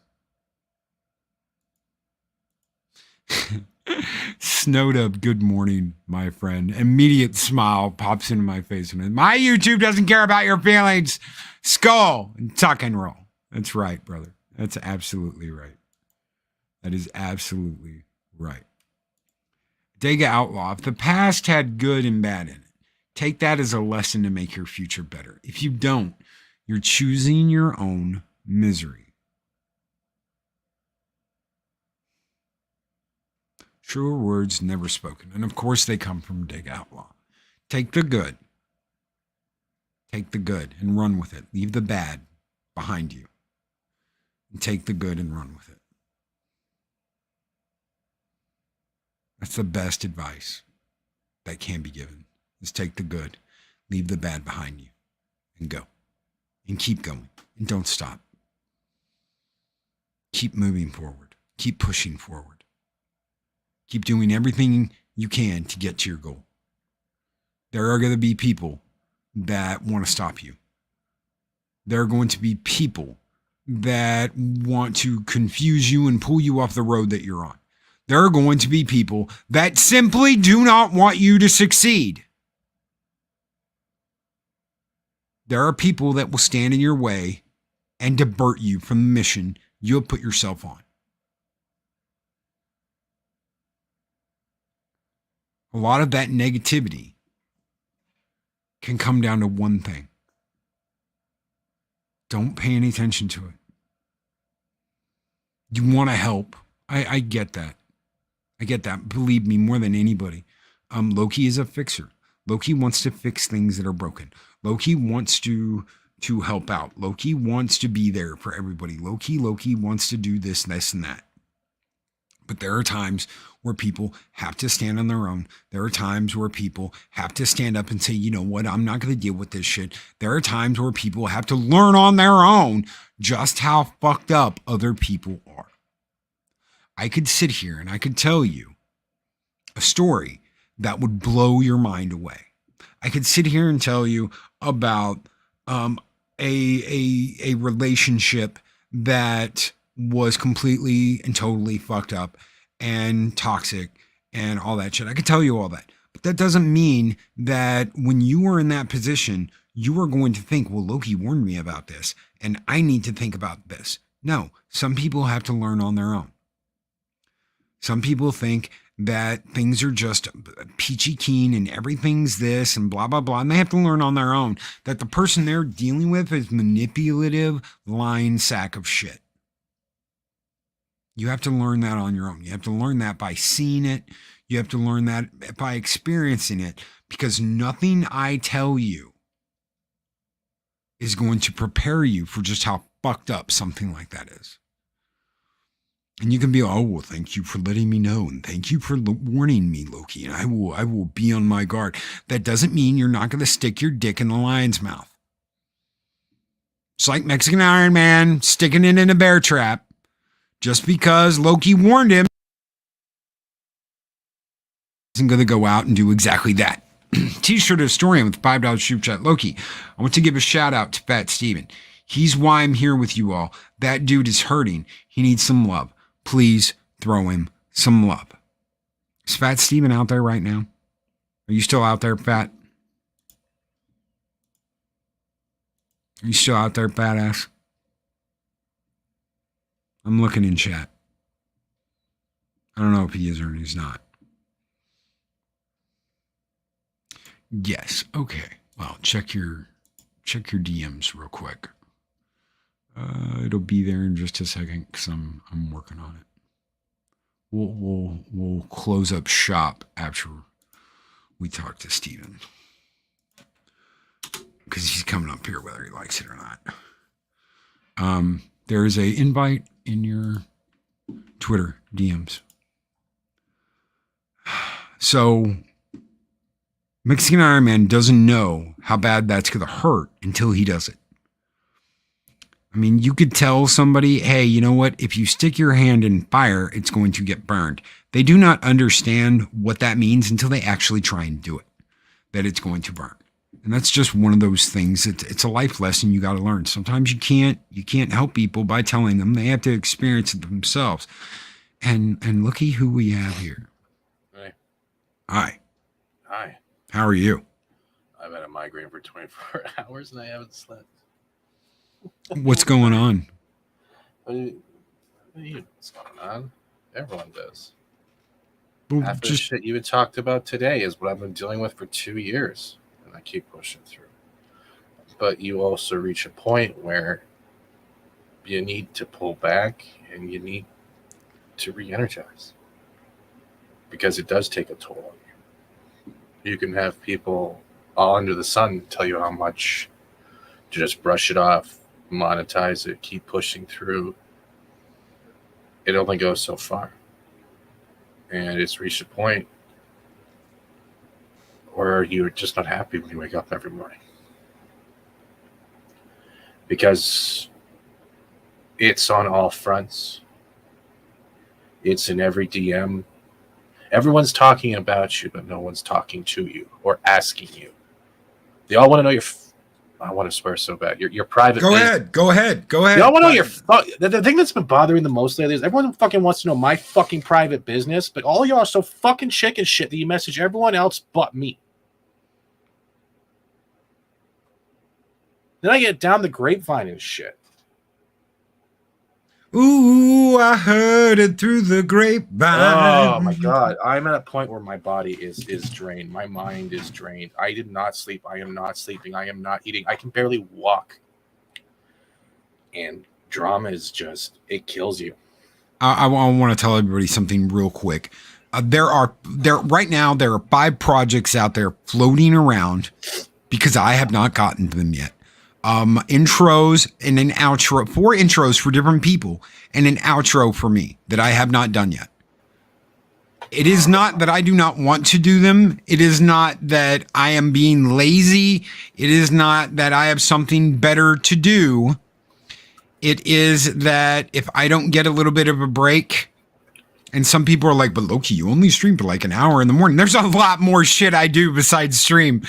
Snowed up, good morning, my friend. Immediate smile pops into my face. My YouTube doesn't care about your feelings. Skull and tuck and roll. That's right, brother. That's absolutely right. That is absolutely right. Dega Outlaw, if the past had good and bad in it, take that as a lesson to make your future better. If you don't, you're choosing your own misery. Truer words never spoken. And of course they come from Dig Outlaw. Take the good. Take the good and run with it. Leave the bad behind you. And take the good and run with it. That's the best advice that can be given. Is take the good, leave the bad behind you, and go. And keep going. And don't stop. Keep moving forward. Keep pushing forward. Keep doing everything you can to get to your goal. There are going to be people that want to stop you. There are going to be people that want to confuse you and pull you off the road that you're on. There are going to be people that simply do not want you to succeed. There are people that will stand in your way and divert you from the mission you have put yourself on. A lot of that negativity can come down to one thing. Don't pay any attention to it. You want to help. I get that. I get that. Believe me, more than anybody. Loki is a fixer. Loki wants to fix things that are broken. Loki wants to help out. Loki wants to be there for everybody. Loki wants to do this, and that. But there are times where people have to stand on their own. There are times where people have to stand up and say, you know what, I'm not going to deal with this shit. There are times where people have to learn on their own just how fucked up other people are. I could sit here and I could tell you a story that would blow your mind away. I could sit here and tell you about a relationship that was completely and totally fucked up, and toxic and all that shit. I could tell you all that. But that doesn't mean that when you are in that position, you are going to think, well, Loki warned me about this and I need to think about this. No, some people have to learn on their own. Some people think that things are just peachy keen and everything's this and blah, blah, blah. And they have to learn on their own that the person they're dealing with is manipulative, lying sack of shit. You have to learn that on your own. You have to learn that by seeing it. You have to learn that by experiencing it, because nothing I tell you is going to prepare you for just how fucked up something like that is. And you can be, oh, well, thank you for letting me know. And thank you for warning me, Loki. And I will be on my guard. That doesn't mean you're not going to stick your dick in the lion's mouth. It's like Mexican Iron Man sticking it in a bear trap. Just because Loki warned him, isn't going to go out and do exactly that. T-shirt historian with $5 super chat. Loki, I want to give a shout out to Fat Steven. He's why I'm here with you all. That dude is hurting. He needs some love. Please throw him some love. Is Fat Steven out there right now? Are you still out there, Fat? Are you still out there, fat ass? I'm looking in chat. I don't know if he is or he's not. Yes. Okay. Well, check your DMs real quick. It'll be there in just a second because I'm working on it. We'll close up shop after we talk to Steven. Because he's coming up here whether he likes it or not. There is a invite in your Twitter DMs. So Mexican Iron Man doesn't know how bad that's going to hurt until he does it. I mean, you could tell somebody, hey, you know what? If you stick your hand in fire, it's going to get burned. They do not understand what that means until they actually try and do it, that it's going to burn. And that's just one of those things. It's a life lesson you got to learn. Sometimes you can't help people by telling them. They have to experience it themselves. And looky who we have here. Hey. Hi. Hi. How are you? I've had a migraine for 24 hours and I haven't slept. What's going on? What's going on? Everyone does. Well, Half of the shit you had talked about today is what I've been dealing with for 2 years. And I keep pushing through. But you also reach a point where you need to pull back and you need to re-energize. Because it does take a toll on you. You can have people all under the sun tell you how much to just brush it off, monetize it, keep pushing through. It only goes so far. And it's reached a point where you're just not happy when you wake up every morning. Because it's on all fronts. It's in every DM. Everyone's talking about you, but no one's talking to you or asking you. They all want to know your... I want to swear so bad. Your private... Go ahead. They all want to know your... The thing that's been bothering the most lately is everyone fucking wants to know my fucking private business, but all y'all are so fucking chicken shit that you message everyone else but me. Then I get down the grapevine and shit. Ooh, I heard it through the grapevine. Oh my God. I'm at a point where my body is drained. My mind is drained. I did not sleep. I am not sleeping. I am not eating. I can barely walk. And drama is just, it kills you. I want to tell everybody something real quick. Right now, there are 5 projects out there floating around because I have not gotten to them yet. Intros and an outro, 4 intros for different people and an outro for me that I have not done yet. It is not that I do not want to do them. It is not that I am being lazy. It is not that I have something better to do. It is that if I don't get a little bit of a break, And some people are like, but Loki, you only stream for like an hour in the morning. There's a lot more shit I do besides stream,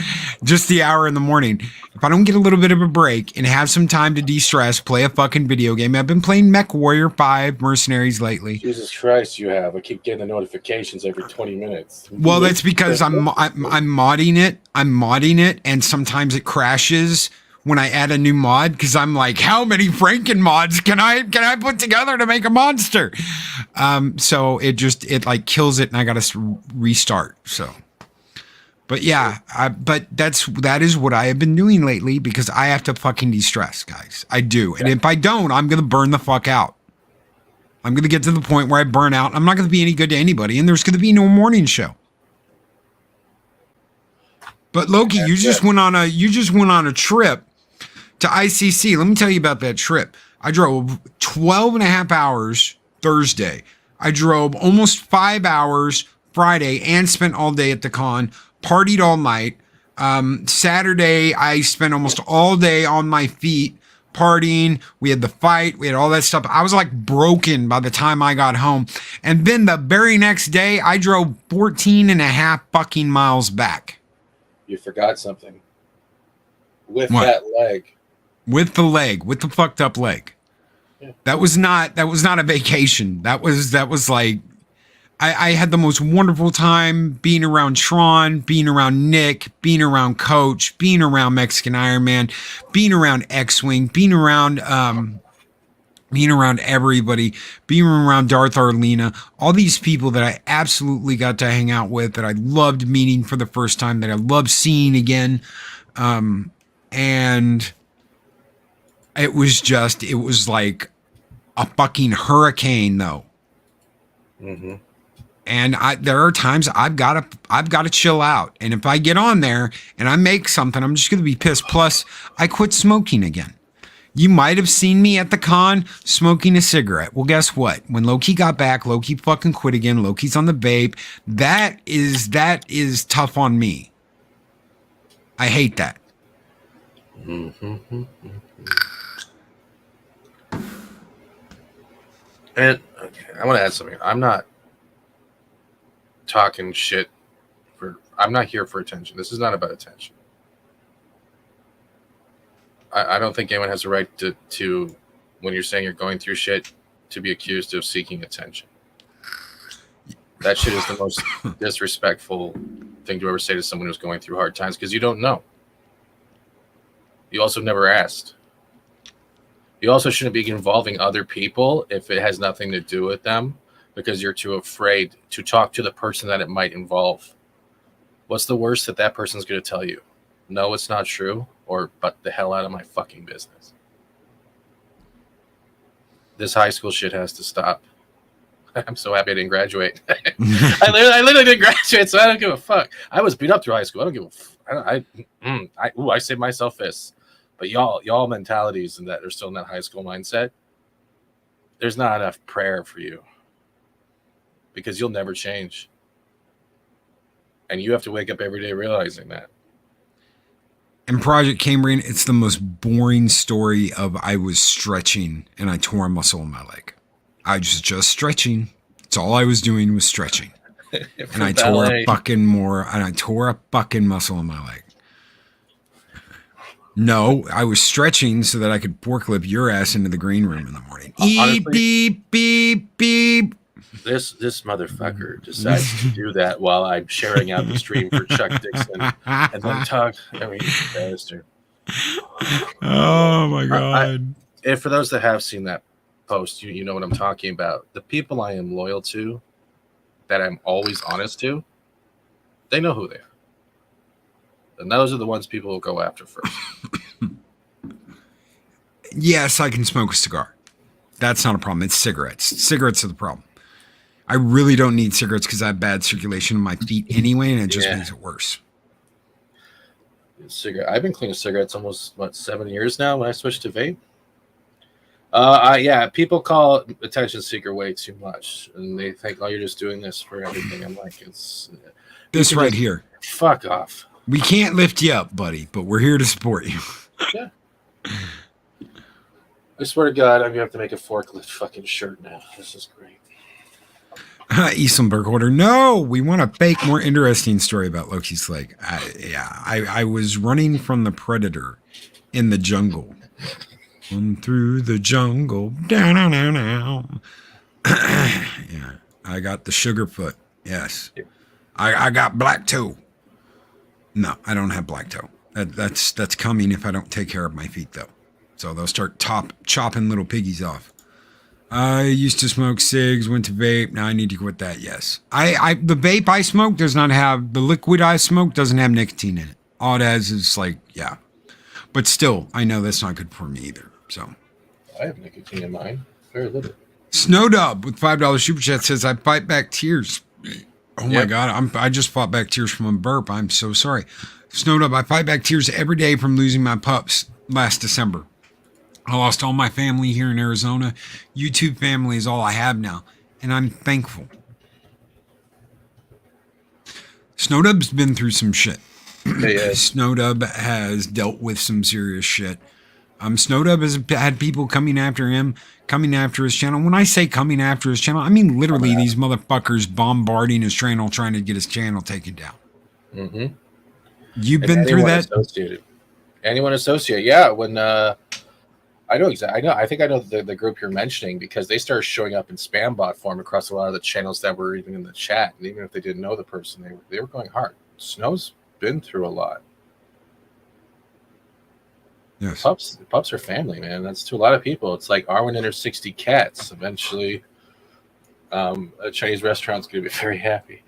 just the hour in the morning. If I don't get a little bit of a break and have some time to de-stress, play a fucking video game. I've been playing Mech Warrior 5 Mercenaries lately. Jesus Christ, you have. I keep getting the notifications every 20 minutes. Well, that's because I'm modding it. I'm modding it, and sometimes it crashes when I add a new mod because I'm like, how many Franken mods can I put together to make a monster? So it like kills it, and I got to restart. So, but yeah, but that is what I have been doing lately because I have to fucking de-stress, guys. I do, and if I don't, I'm gonna burn the fuck out. I'm gonna get to the point where I burn out. I'm not gonna be any good to anybody, and there's gonna be no morning show. But Loki, you just went on a trip to ICC. Let me tell you about that trip. I drove 12 and a half hours Thursday. I drove almost 5 hours Friday and spent all day at the con, partied all night. Saturday, I spent almost all day on my feet partying. We had the fight. We had all that stuff. I was like broken by the time I got home. And then the very next day, I drove 14 and a half fucking miles back. You forgot something. With what? That leg. With the leg, with the fucked up leg. Yeah. That was not a vacation. That was like, I had the most wonderful time being around Tron, being around Nick, being around Coach, being around Mexican Iron Man, being around X-Wing, being around everybody, being around Darth Arlena, all these people that I absolutely got to hang out with, that I loved meeting for the first time, that I loved seeing again. And it was like a fucking hurricane though. Mm-hmm. And there are times I've got to chill out. And if I get on there and I make something, I'm just going to be pissed. Plus, I quit smoking again. You might have seen me at the con smoking a cigarette. Well, guess what? When Loki got back, Loki fucking quit again. Loki's on the vape. That is tough on me. I hate that. Mm-hmm. And I want to add something. I'm not talking shit I'm not here for attention. This is not about attention. I don't think anyone has a right to when you're saying you're going through shit, to be accused of seeking attention. That shit is the most disrespectful thing to ever say to someone who's going through hard times, because you don't know. You also never asked. You also shouldn't be involving other people if it has nothing to do with them, because you're too afraid to talk to the person that it might involve. What's the worst that person's going to tell you? No, it's not true, or but the hell out of my fucking business. This high school shit has to stop. I'm so happy I didn't graduate. I literally didn't graduate, so I don't give a fuck. I was beat up through high school. I don't give a fuck. I saved myself this. But y'all mentalities and that are still in that high school mindset, there's not enough prayer for you, because you'll never change. And you have to wake up every day realizing that. In Project Cambrian, it's the most boring story of I was stretching and I tore a muscle in my leg. I was just stretching. That's all I was doing was stretching. And I tore a fucking muscle in my leg. No, I was stretching so that I could forklift your ass into the green room in the morning. Honestly, beep, beep, beep. This motherfucker decides to do that while I'm sharing out the stream for Chuck Dixon, and then talk. I mean, bastard. Oh my god! And for those that have seen that post, you know what I'm talking about. The people I am loyal to, that I'm always honest to, they know who they are. And those are the ones people will go after first. Yes, I can smoke a cigar. That's not a problem. It's cigarettes. Cigarettes are the problem. I really don't need cigarettes because I have bad circulation in my feet anyway, and it just makes it worse. I've been cleaning cigarettes almost, 7 years now when I switched to vape. People call attention seeker way too much, and they think, oh, you're just doing this for everything. I'm like, it's this right here. Fuck off. We can't lift you up, buddy, but we're here to support you. Yeah. I swear to God, I'm going to have to make a forklift fucking shirt now. This is great. Eastland Burkholder. No, we want a fake, more interesting story about Loki's leg. I was running from the predator in the jungle. Run through the jungle. Down, down, down, down. Yeah, I got the sugar foot. Yes. I got black toe. No, I don't have black toe. That's coming if I don't take care of my feet, though. So they'll start chopping little piggies off. I used to smoke cigs, went to vape. Now I need to quit that. Yes. The vape I smoke does not have, the liquid I smoke doesn't have nicotine in it. All it has is like, yeah. But still, I know that's not good for me either. So I have nicotine in mine. Very little. Snowdub with $5 super chat says, I fight back tears. Oh my God. I just fought back tears from a burp. I'm so sorry. Snowdub, I fight back tears every day from losing my pups last December. I lost all my family here in Arizona. YouTube family is all I have now, and I'm thankful. Snowdub's been through some shit. Yeah. Snowdub has dealt with some serious shit. Snowdub has had people coming after him, coming after his channel. When I say coming after his channel, I mean literally these motherfuckers bombarding his channel, trying to get his channel taken down. Mm-hmm. You've been through that? Anyone associated. Yeah, when... I know exactly. I think I know the group you're mentioning because they started showing up in spam bot form across a lot of the channels that were even in the chat, and even if they didn't know the person, they were going hard. Snow's been through a lot. Yes, pups are family, man. That's to a lot of people. It's like Arwen and her 60 cats. Eventually, a Chinese restaurant's going to be very happy.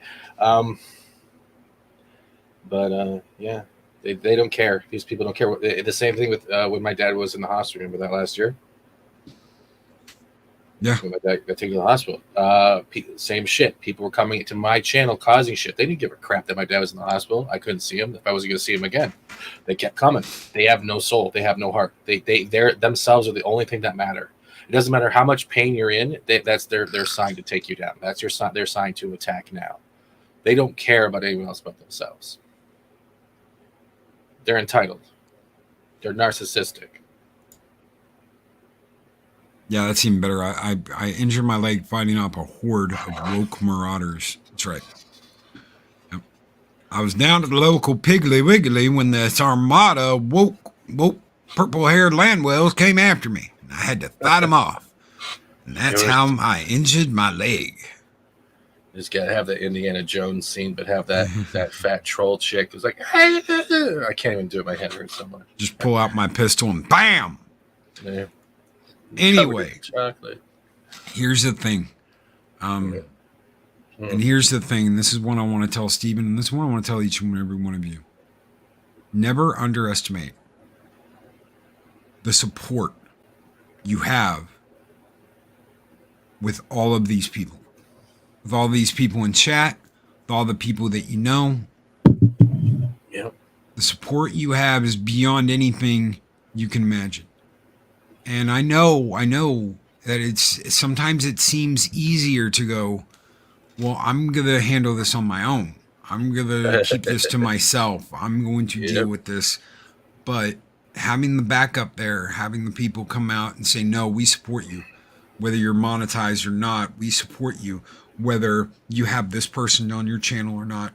Yeah. They don't care. These people don't care. The same thing with when my dad was in the hospital. Remember that last year? Yeah. When my dad got taken to the hospital. Same shit. People were coming to my channel causing shit. They didn't give a crap that my dad was in the hospital. I couldn't see him. If I wasn't going to see him again, they kept coming. They have no soul. They have no heart. They're themselves are the only thing that matter. It doesn't matter how much pain you're in. That's their sign to take you down. That's their sign to attack now. They don't care about anyone else but themselves. They're entitled. They're narcissistic. Yeah, that's even better. I injured my leg fighting off a horde of woke marauders. That's right. Yep. I was down at the local Piggly Wiggly when this armada of woke purple-haired landwells came after me. And I had to fight them off. And that's how I injured my leg. Just gotta have the Indiana Jones scene, but have that fat troll chick who's like, hey, I can't even do it. My head hurts so much. Just pull out my pistol and bam. Yeah. Anyway, chocolate. Here's the thing. And here's the thing. And this is what I want to tell Stephen, and this is what I want to tell each and every one of you. Never underestimate the support you have with all of these people. With all these people in chat, with all the people that you know. Yep. The support you have is beyond anything you can imagine. And I know that sometimes it seems easier to go, well, I'm going to handle this on my own. I'm going to keep this to myself. I'm going to deal with this. But having the backup there, having the people come out and say, no, we support you. Whether you're monetized or not, we support you. Whether you have this person on your channel or not,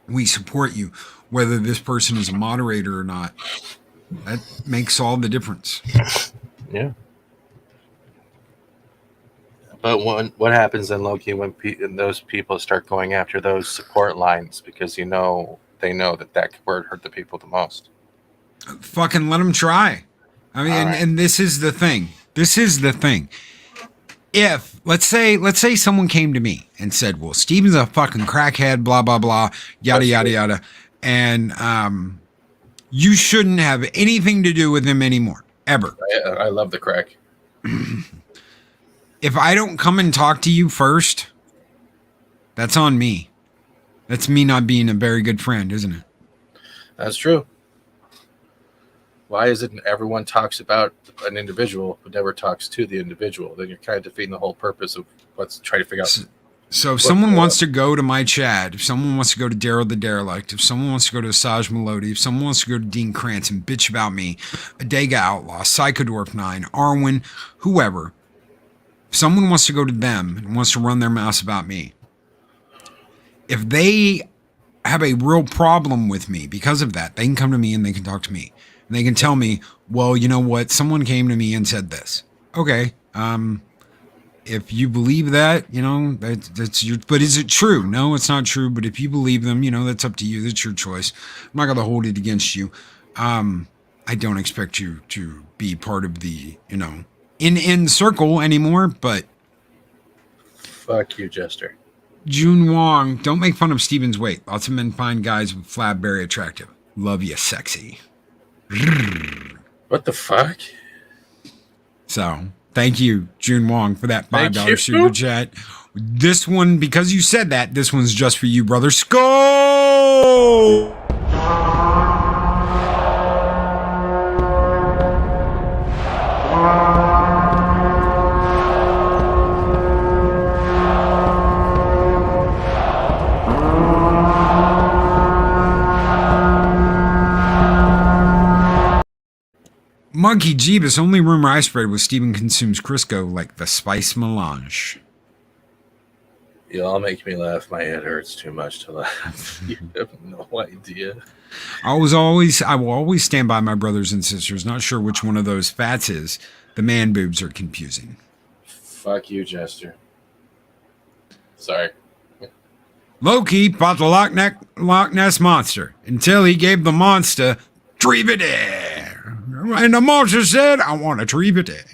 we support you. Whether this person is a moderator or not, that makes all the difference. Yeah. But what happens then, Loki, when those people start going after those support lines because they know that word hurt the people the most? Fucking let them try. I mean, and this is the thing. This is the thing. If let's say someone came to me and said, "Well, Steven's a fucking crackhead, blah blah blah, yada yada yada," and you shouldn't have anything to do with him anymore, ever. I love the crack. If I don't come and talk to you first, that's on me. That's me not being a very good friend, isn't it? That's true. Why is it everyone talks about an individual but never talks to the individual? Then you're kind of defeating the whole purpose of let's try to figure out. So if someone wants to go to my chat, if someone wants to go to Daryl the Derelict, if someone wants to go to Asajj Melody, if someone wants to go to Dean Krantz and bitch about me, Adega Outlaw, Psychodorf 9, Arwen, whoever, If someone wants to go to them and wants to run their mouth about me, if they have a real problem with me because of that, they can come to me and they can talk to me. And they can tell me, well, you know what? Someone came to me and said this. Okay. If you believe that, you know, that's your, but is it true? No, it's not true. But if you believe them, you know, that's up to you. That's your choice. I'm not going to hold it against you. I don't expect you to be part of the, you know, in circle anymore, but fuck you, Jester. June Wong, don't make fun of Steven's weight. Lots of men find guys with flab very attractive. Love you, sexy. What the fuck? So, thank you, June Wong, for that $5 Thank you. super chat. This one, because you said that, this one's just for you, brother. Skull! Monkey Jeebus, only rumor I spread was Steven consumes Crisco like the spice melange. Y'all make me laugh. My head hurts too much to laugh. You have no idea. I will always stand by my brothers and sisters. Not sure which one of those fats is. The man boobs are confusing. Fuck you, Jester. Sorry. Loki fought the Loch Ness monster until he gave the monster Trivide. And the monster said, I want a Trivide.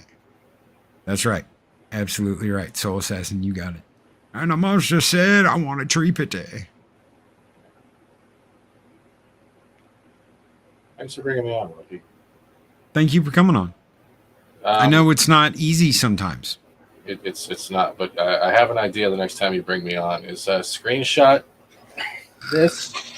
That's right. Absolutely right. Soul Assassin, you got it. And the monster said, I want a Trivide. Thanks for bringing me on, Loki. Thank you for coming on. I know it's not easy sometimes. It's not, but I have an idea the next time you bring me on is screenshot this,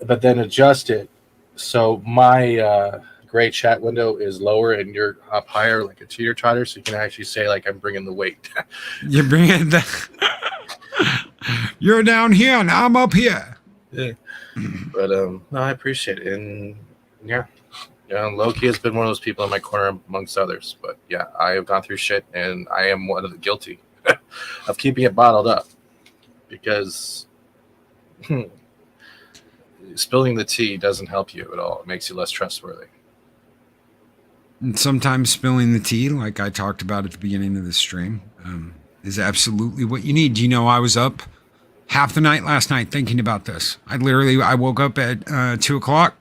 but then adjust it so my gray chat window is lower and you're up higher like a teeter-totter, so you can actually say like I'm bringing the weight. You're bringing the... You're down here and I'm up here. Yeah. But no, I appreciate it. And yeah, Loki has been one of those people in my corner amongst others. But yeah, I have gone through shit and I am one of the guilty of keeping it bottled up because spilling the tea doesn't help you at all. It makes you less trustworthy. And sometimes spilling the tea, like I talked about at the beginning of the stream, is absolutely what you need. Do you know I was up half the night last night thinking about this? I woke up at 2 o'clock,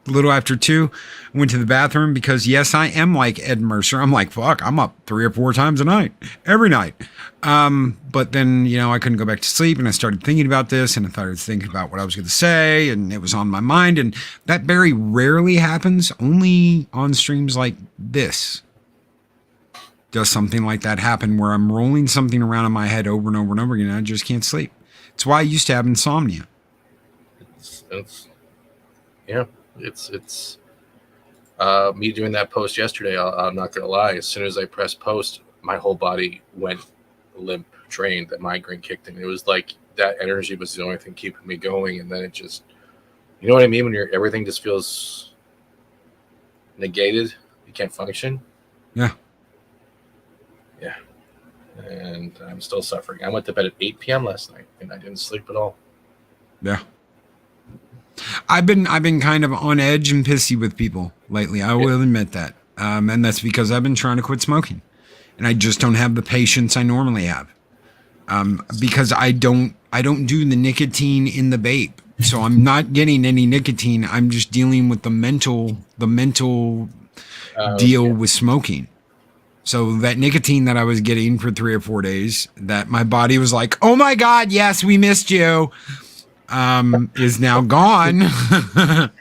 a little after 2, went to the bathroom because, yes, I am like Ed Mercer. I'm like, fuck, I'm up 3 or 4 times a night, every night. But then, I couldn't go back to sleep and I started thinking about this and I started thinking about what I was going to say and it was on my mind. And that very rarely happens, only on streams like this. Does something like that happen where I'm rolling something around in my head over and over and over again and I just can't sleep. It's why I used to have insomnia. It's me doing that post yesterday. I'm not gonna lie. As soon as I pressed post, my whole body went limp, drained. That migraine kicked in. It was like that energy was the only thing keeping me going, and then it just, you know what I mean? When everything just feels negated, you can't function. Yeah. Yeah. And I'm still suffering. I went to bed at 8 p.m. last night, and I didn't sleep at all. Yeah. I've been kind of on edge and pissy with people lately. I will admit that. And that's because I've been trying to quit smoking. And I just don't have the patience I normally have. Because I don't do the nicotine in the vape. So I'm not getting any nicotine. I'm just dealing with the mental deal with smoking. So that nicotine that I was getting for 3 or 4 days, that my body was like, oh my God, yes, we missed you, is now gone.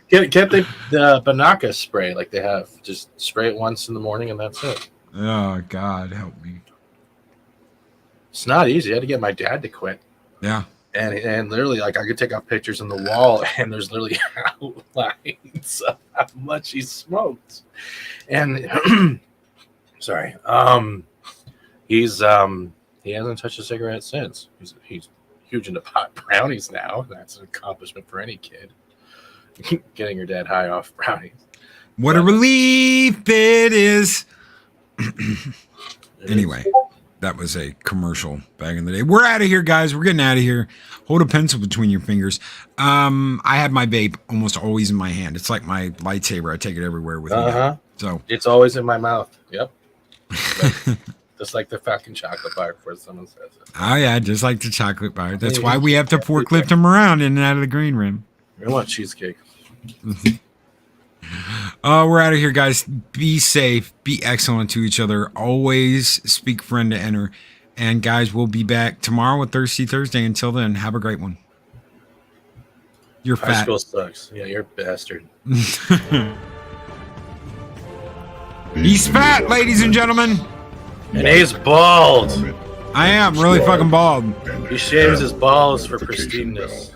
Get the Banaka spray like they have. Just spray it once in the morning and that's it. Oh, God, help me. It's not easy. I had to get my dad to quit. Yeah. And literally, like, I could take out pictures on the wall and there's literally outlines of how much he smoked. And... Sorry. He hasn't touched a cigarette since. He's huge into pot brownies now. That's an accomplishment for any kid. Getting your dad high off brownies. What a relief it is. Anyway. that was a commercial back in the day. We're out of here, guys. We're getting out of here. Hold a pencil between your fingers. I have my vape almost always in my hand. It's like my lightsaber. I take it everywhere with me. Now. So it's always in my mouth. Yep. Just like the fucking chocolate bar before someone says it. Oh yeah, just like the chocolate bar. That's why we have to forklift them around in and out of the green room. I want cheesecake. We're out of here, guys. Be safe. Be excellent to each other. Always speak friend to enter. And guys, we'll be back tomorrow with Thirsty Thursday. Until then, have a great one. You're fat. High school sucks. Yeah, you're a bastard. He's fat, ladies and gentlemen. And he's bald. I am really fucking bald. He shaves his balls for pristineness.